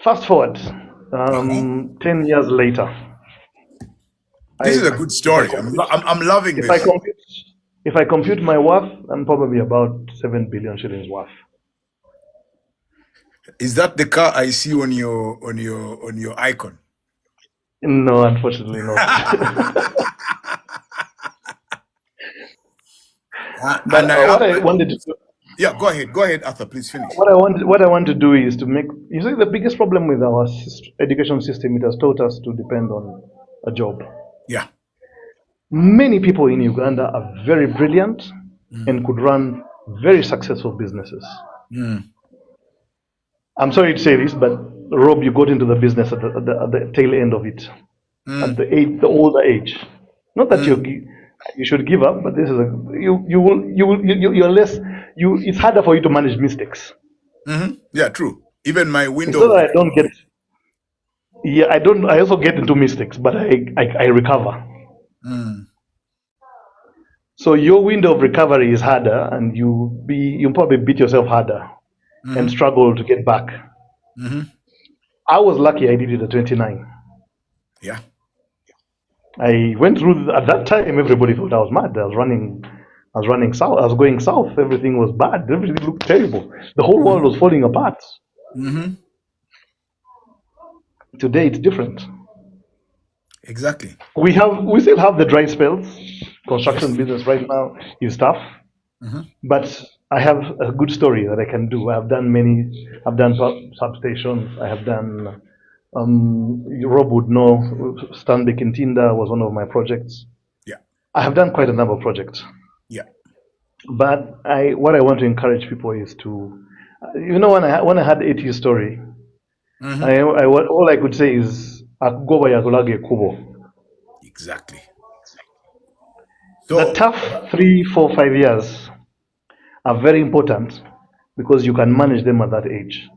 Fast forward, Uh-huh. 10 years later, This is a I good if I story. compute I'm loving if I this. compute if I compute my worth, I'm probably about 7 billion shillings worth. Is that the car I see on your icon? No, unfortunately not. But And I have what I wanted to do, yeah. Go ahead, Arthur. Please finish. what I want to do is to make. You see, the biggest problem with our education system, it has taught us to depend on a job. Yeah. Many people in Uganda are very brilliant and could run very successful businesses. I'm sorry to say this, but Rob, you got into the business at the tail end of it, at the older age. Not that you should give up, but this is you're less it's harder for you to manage mistakes. Yeah, true. Even my It's window not of that I don't get. recovery. Yeah, I don't. I also get into mistakes, but I recover. So your window of recovery is harder, and you probably beat yourself harder and struggle to get back. I was lucky. I did it at 29. Yeah. I went through at that time. Everybody thought I was mad. I was running south. I was going south. Everything was bad. Everything looked terrible. The whole world was falling apart. Today it's different. Exactly. We still have the dry spells. Construction business right now is tough, but I have a good story that I can do. I've done substations. I have done. Rob would know. Stanbic in Tinda was one of my projects. Yeah. I have done quite a number of projects. Yeah. But what I want to encourage people is to, when I had 80 story, all I could say is akugoba yakulage kubo. Exactly. The So tough 3, 4, 5 years are very important because you can manage them at that age.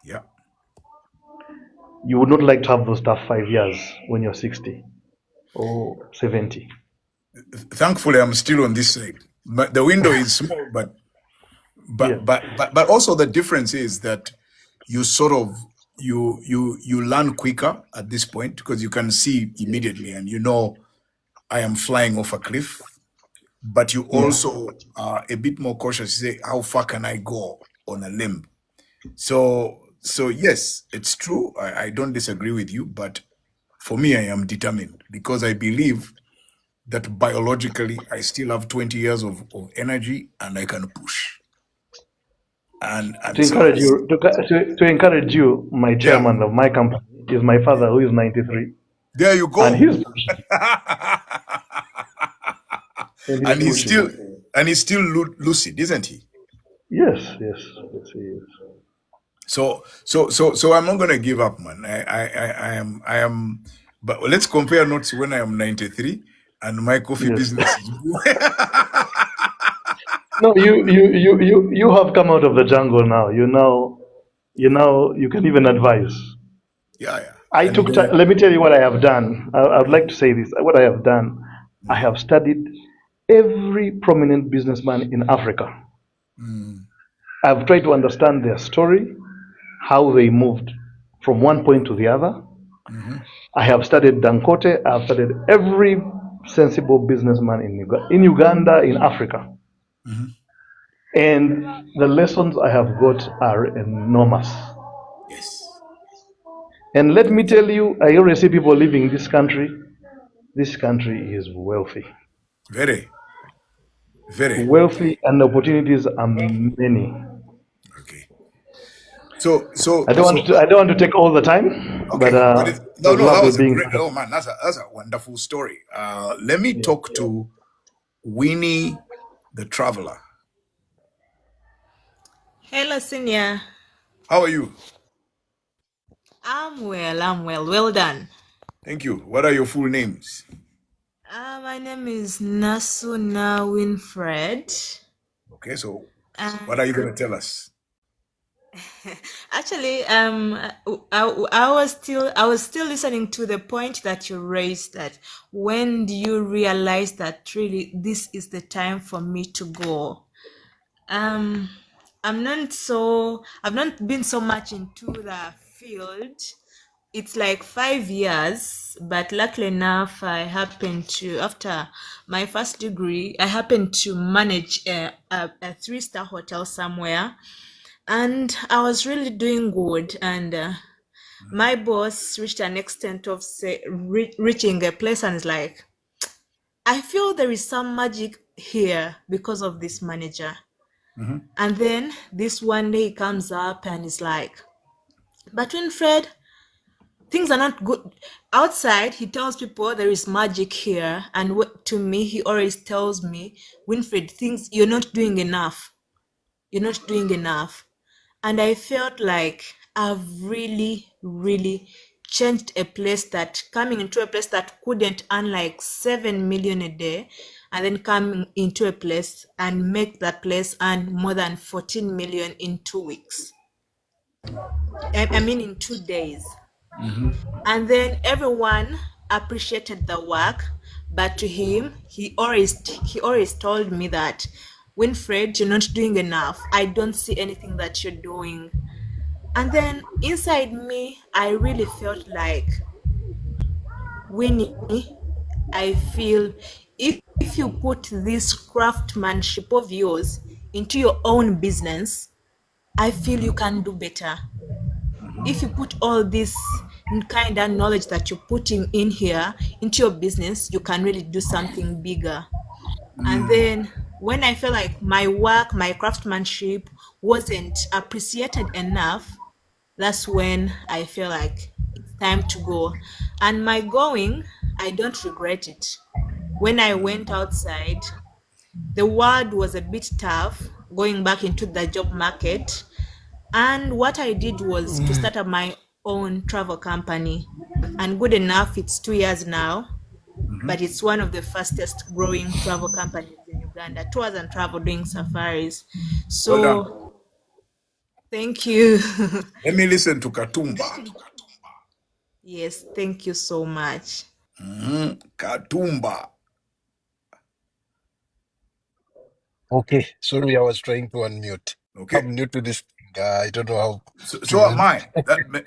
yeah. You would not like to have those tough 5 years when you're 60 or 70. Thankfully, I'm still on this side. But the window is small, but Yeah. also the difference is that you sort of you learn quicker at this point because you can see immediately and I am flying off a cliff. But you also are a bit more cautious. You say, how far can I go on a limb? So yes, it's true. I don't disagree with you, but for me, I am determined because I believe that biologically I still have 20 years of energy and I can push. And To so encourage you, my chairman of my company is my father, who is 93. There you go. And he's pushing. and he's still lucid, isn't he? Yes, he is. So I'm not gonna give up, man. I am. But let's compare notes when I am 93 and my coffee business is No, you have come out of the jungle now. You can even advise. Yeah. I took time. Let me tell you what I have done. I would like to say this. What I have done, I have studied every prominent businessman in Africa. I've tried to understand their story, how they moved from one point to the other. I have studied Dangote. I have studied every sensible businessman in Uganda, in Africa. And the lessons I have got are enormous. Yes. And let me tell you, I already see people living in this country. This country is wealthy. Very. Very. Wealthy, and the opportunities are many. Okay. So I don't want to take all the time. Okay. But that was a great. Oh man, that's a wonderful story. Let me talk to Winnie, the traveler. Hello, Senior. How are you? I'm well. Well done. Thank you. What are your full names? My name is Nasuna Winfred. Okay, so what are you going to tell us? Actually, I was still listening to the point that you raised, that when do you realize that really this is the time for me to go? I've not been so much into the field. It's like 5 years, but luckily enough, I happened to, after my first degree, I happened to manage a 3-star hotel somewhere, and I was really doing good. And my boss reached an extent of reaching a place and is like, I feel there is some magic here because of this manager. And then this one day he comes up and is like, but Winfred, things are not good. Outside, he tells people there is magic here. And to me, he always tells me, Winfred, things, you're not doing enough. You're not doing enough. And I felt like I've really, really changed coming into a place that couldn't earn like 7 million a day, and then coming into a place and make that place earn more than 14 million in 2 weeks. I mean, in 2 days. And then everyone appreciated the work, but to him, he always told me that, Winfred, you're not doing enough. I don't see anything that you're doing. And then inside me, I really felt like, Winnie, I feel if you put this craftsmanship of yours into your own business, I feel you can do better. If you put all this kind of knowledge that you're putting in here into your business, you can really do something bigger. And then when I felt like my work, my craftsmanship wasn't appreciated enough, that's when I feel like it's time to go. And my going, I don't regret it. When I went outside, the world was a bit tough going back into the job market. And what I did was to start up my own travel company. And good enough, it's 2 years now, but it's one of the fastest growing travel companies in Uganda. Tours and travel, doing safaris. Well done. So thank you. Let me listen to Katumba. Yes, thank you so much. Katumba. Okay, sorry, I was trying to unmute. Okay. I'm new to this thing. I don't know how So to am I.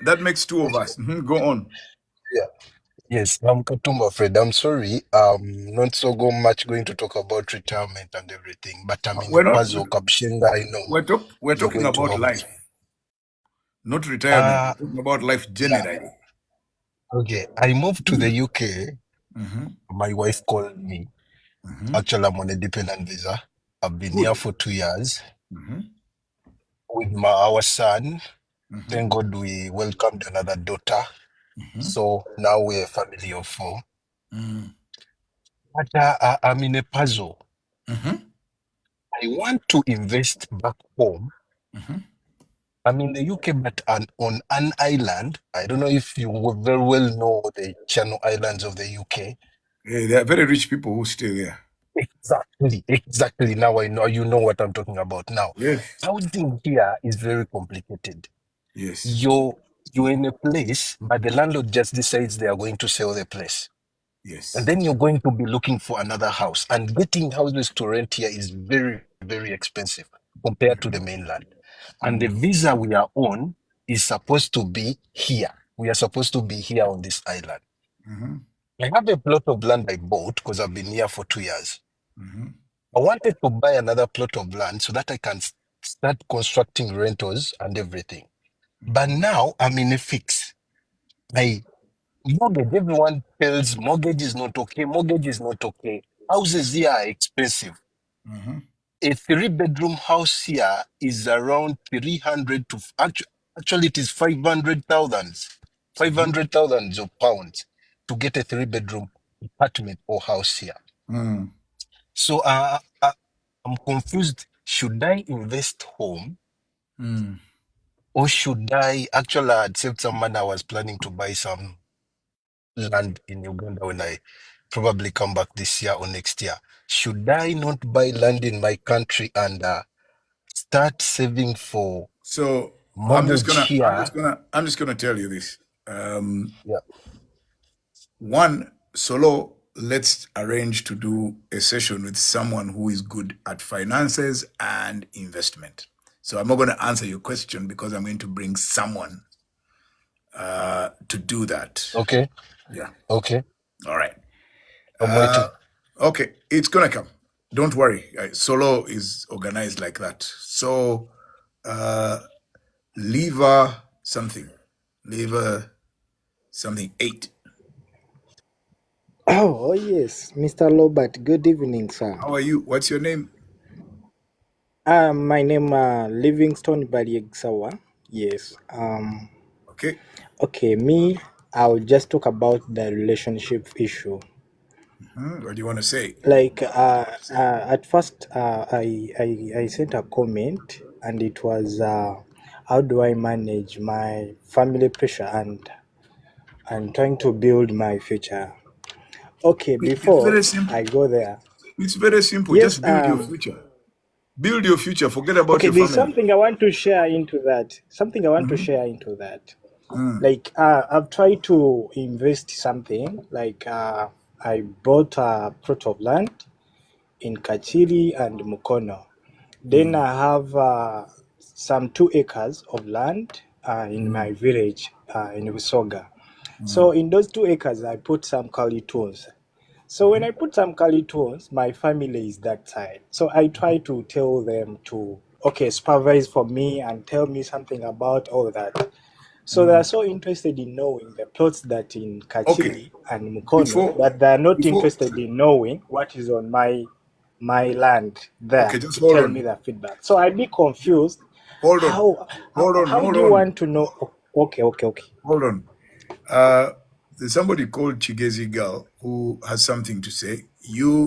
That makes two of us. Go on. Yeah. Yes, I'm Katumba Fred. I'm sorry. Not so much going to talk about retirement and everything, but I'm in a We're not. puzzle. Kabushenga, I know We're you're talking going to about help me. life, not retirement. Uh, We're talking about life yeah. generally. Okay. I moved to the UK. Mm-hmm. My wife called me. Mm-hmm. Actually, I'm on a dependent visa. I've been here Good. for 2 years Mm-hmm. with our son. Mm-hmm. Thank God we welcomed another daughter. Mm-hmm. So now we're a family of 4. Mm-hmm. But I'm in a puzzle. Mm-hmm. I want to invest back home. Mm-hmm. I'm in the UK, but on an island. I don't know if you will very well know the Channel Islands of the UK. Yeah, there are very rich people who stay there. Exactly. Now I know you know what I'm talking about. Now, Yes. housing here is very complicated. Yes. You're in a place, but the landlord just decides they are going to sell the place. Yes. And then you're going to be looking for another house. And getting houses to rent here is very, very expensive compared to the mainland. And the visa we are on is supposed to be here. We are supposed to be here on this island. Mm-hmm. I have a plot of land I bought because I've been here for 2 years. Mm-hmm. I wanted to buy another plot of land so that I can start constructing rentals and everything. But now I'm in a fix. Mortgage, everyone tells mortgage is not okay. Mortgage is not okay. Houses here are expensive. Mm-hmm. A 3-bedroom house here is around 300 to actually it is 500,000 of pounds to get a 3-bedroom apartment or house here. Mm. So I'm confused. Should I invest home or should I actually I had saved some money? I was planning to buy some land in Uganda when I probably come back this year or next year. Should I not buy land in my country and start saving for So I'm just mortgage here? gonna tell you this. Yeah. One, Solo, let's arrange to do a session with someone who is good at finances and investment. So I'm not going to answer your question because I'm going to bring someone to do that. Okay. Yeah. Okay. All right. I'm waiting. Okay, it's gonna come. Don't worry. Solo is organized like that. So, lever something, lever something 8. Oh yes, Mr. Robert. Good evening, sir. How are you? What's your name? My name Livingston Baliegsawa. Yes. Okay. Okay, me. I'll just talk about the relationship issue. What do you want to say? Like at first, I sent a comment, and it was how do I manage my family pressure and trying to build my future. Okay, It's before very simple. I go there, It's very simple. yes. Just build your future. Build your future. Forget about Okay, your there's family. something I want to share into that. Something I want to share into that. Like I've tried to invest something. Like I bought a plot of land in Kachiri and Mukono. Then I have some 2 acres of land in my village in Usoga. So in those 2 acres, I put some Kalituns. So when I put some Kalituns, my family is that side. So I try to tell them to, okay, supervise for me and tell me something about all that. So they are so interested in knowing the plots that in Okay. Kachiri and Mukono Before, that they are not before. interested in knowing what is on my land Okay, there just to hold tell me on. the feedback. So I'd be confused. Hold on. How Hold how, on. how Hold do you on. want to know? Okay. Hold on. There's somebody called Chigezi Girl who has something to say.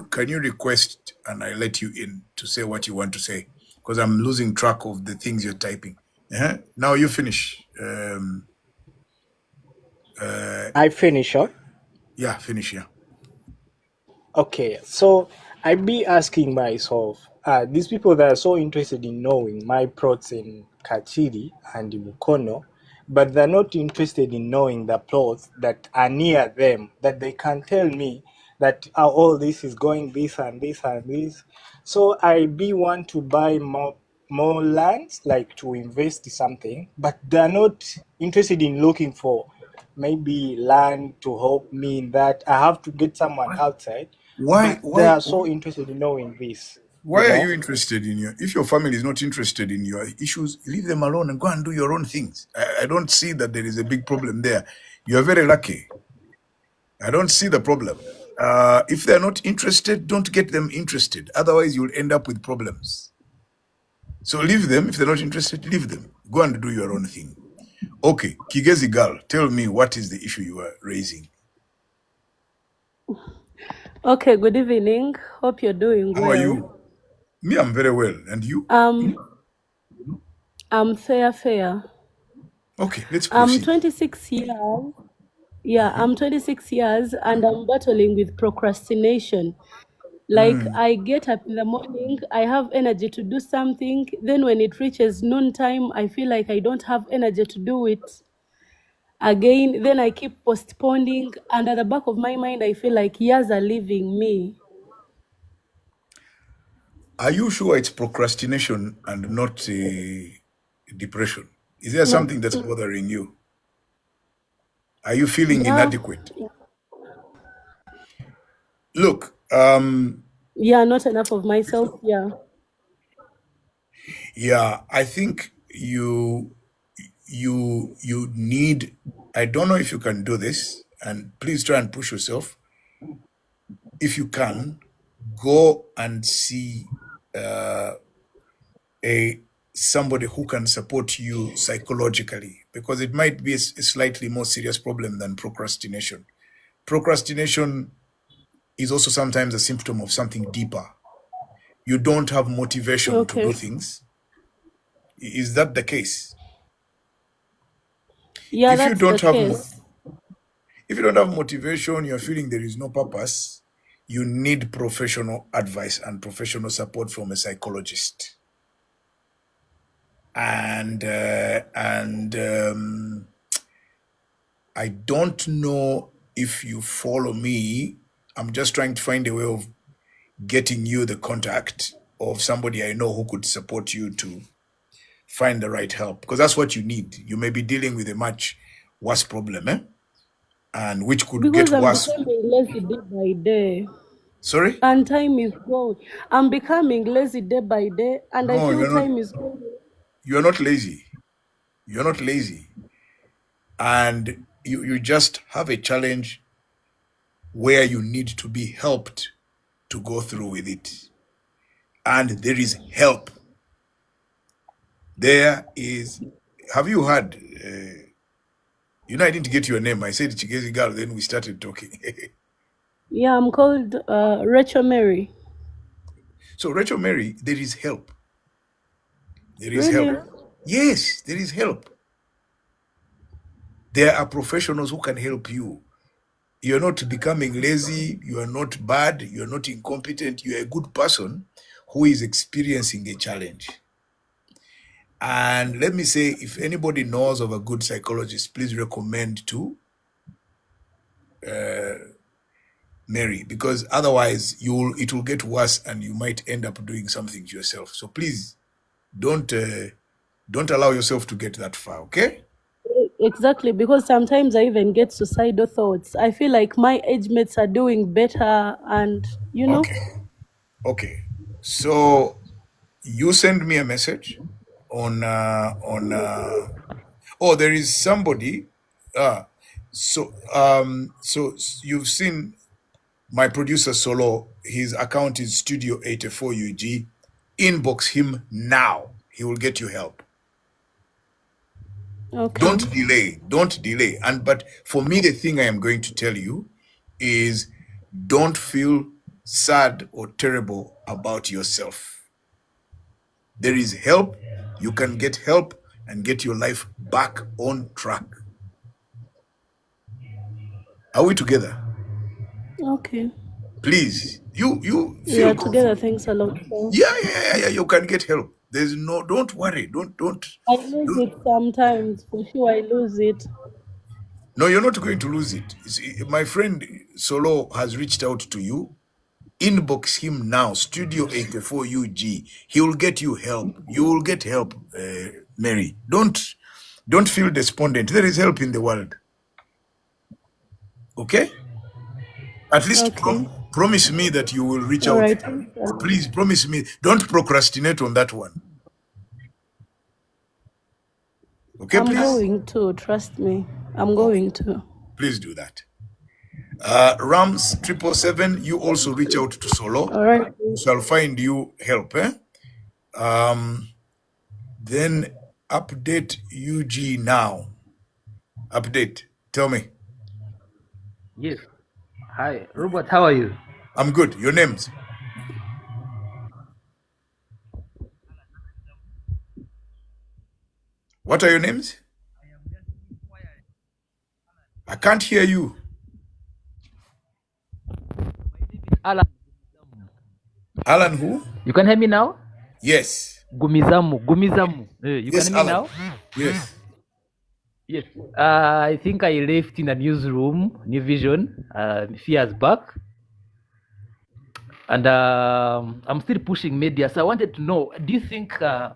Can you request and I let you in to say what you want to say? Because I'm losing track of the things you're typing. Now you finish. I finish, huh? Yeah, finish. Yeah. Okay, so I'd be asking myself, these people that are so interested in knowing my plots in Kachiri and Mukono, but they're not interested in knowing the plots that are near them, that they can tell me that all this is going this and this and this. So I be want to buy more lands, like to invest something, but they're not interested in looking for maybe land to help me in that. I have to get someone outside, Why? but they Why? are so interested in knowing this, you Why are you know. interested in if your family is not interested in your issues, leave them alone and go and do your own things. I don't see that there is a big problem there. You are very lucky. I don't see the problem. If they're not interested, don't get them interested. Otherwise, you'll end up with problems. So leave them. If they're not interested, leave them. Go and do your own thing. Okay, Kigezi girl, tell me what is the issue you are raising? Okay, good evening. Hope you're doing How are well. you? Me, I'm very well. And you? I'm fair. Okay, let's I'm proceed. 26 years. Yeah, I'm 26 years and I'm battling with procrastination. Like I get up in the morning, I have energy to do something, then when it reaches noontime, I feel like I don't have energy to do it again, then I keep postponing, and at the back of my mind I feel like years are leaving me. Are you sure it's procrastination and not depression? Is there something that's bothering you? Are you feeling Yeah, inadequate? Look, yeah, not enough of myself. Yeah. yeah, I think you need. I don't know if you can do this, and please try and push yourself. If you can, go and see a somebody who can support you psychologically, because it might be a slightly more serious problem than procrastination. Procrastination is also sometimes a symptom of something deeper. You don't have motivation to do Okay. things. Is that the case? Yeah, If you that's the don't have case. if you don't have motivation, you're feeling there is no purpose, you need professional advice and professional support from a psychologist. And I don't know if you follow me. I'm just trying to find a way of getting you the contact of somebody I know who could support you to find the right help, because that's what you need. You may be dealing with a much worse problem, and which could get Because I'm worse. becoming lazy day by day. Sorry? And time is going. I'm becoming lazy day by day, and I No, feel time is going. you're not lazy. You're not lazy. And you just have a challenge where you need to be helped to go through with it. And there is help. There is, have you heard, I didn't get your name. I said Chigezi girl, then we started talking. Yeah, I'm called Rachel Mary. So Rachel Mary, there is help. There is Really? help. Yes, there is help. There are professionals who can help you. You're not becoming lazy. You are not bad. You're not incompetent. You're a good person who is experiencing a challenge. And let me say, if anybody knows of a good psychologist, please recommend to Mary, because otherwise it will get worse and you might end up doing something to yourself. So please don't allow yourself to get that far, okay? Exactly, because sometimes I even get suicidal thoughts. I feel like my age mates are doing better, and Okay. So you send me a message on there is somebody so you've seen my producer Solo. His account is Studio 84 UG. Inbox him now. He will get you help. Okay. Don't delay. But for me, the thing I am going to tell you is don't feel sad or terrible about yourself. There is help. You can get help and get your life back on track. Are we together? Okay. Please, you We are feel together. Thanks a lot. Yeah. You can get help. Don't worry. Don't. I lose it sometimes. For sure, I lose it. No, you're not going to lose it. My friend Solo has reached out to you. Inbox him now, Studio 84 UG. He will get you help. You will get help, Mary. Don't feel despondent. There is help in the world. Okay? At least promise me that you will reach out. Right. Please promise me. Don't procrastinate on that one. Okay, I'm please? going to. Trust me. I'm going to. Please do that. Rams 777, you also reach out to Solo. All right. We shall find you help. Then update UG now. Update. Tell me. Yes. Hi, Robert. How are you? I'm good. Your names? What are your names? I can't hear you. Alan. Alan who? You can hear me now? Yes. Gumizamu. You Yes, can hear me Alan. now? Yes. Yes. I think I left in a newsroom, New Vision, a few years back. And I'm still pushing media. So I wanted to know, do you think the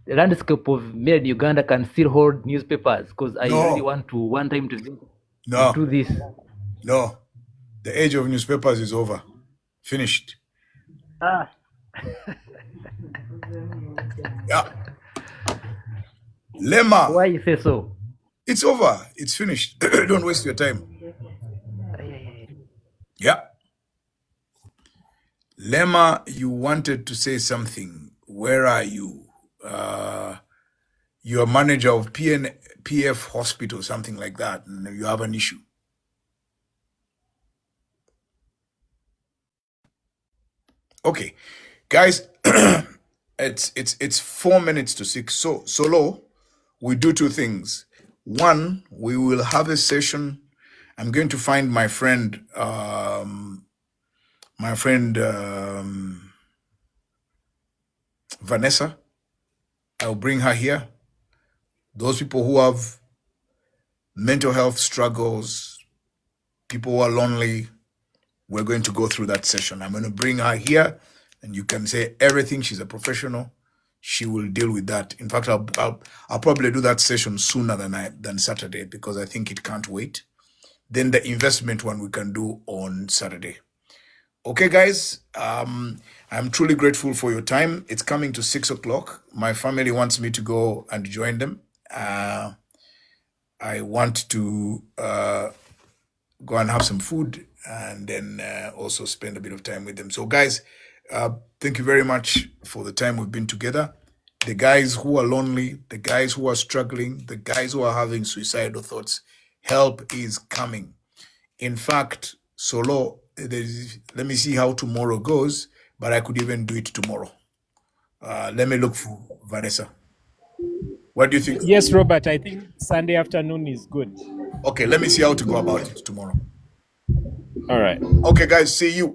landscape of media in Uganda can still hold newspapers? Because I really want to one time to do this. No. The age of newspapers is over. Finished. Yeah. Lema. Why you say so? It's over. It's finished. Don't waste your time. Yeah. Lema, you wanted to say something. Where are you? You're manager of PF Hospital, something like that, and you have an issue. Okay, guys, it's 4 minutes to 6. So Solo, we do two things. One, we will have a session. I'm going to find my friend, Vanessa. I'll bring her here. Those people who have mental health struggles, people who are lonely, we're going to go through that session. I'm going to bring her here, and you can say everything. She's a professional. she will deal with that. In fact, I'll probably do that session sooner than Saturday, because I think it can't wait. Then the investment one we can do on Saturday. Okay, guys, I'm truly grateful for your time. It's coming to 6 o'clock. My family wants me to go and join them. I want to go and have some food and then also spend a bit of time with them. So, guys, thank you very much for the time we've been together. The guys who are lonely, the guys who are struggling, the guys who are having suicidal thoughts, help is coming. In fact, Solo, let me see how tomorrow goes, but I could even do it tomorrow. Let me look for Vanessa. What do you think? Yes, Robert, I think Sunday afternoon is good. Okay, let me see how to go about it tomorrow. All right. Okay, guys, see you.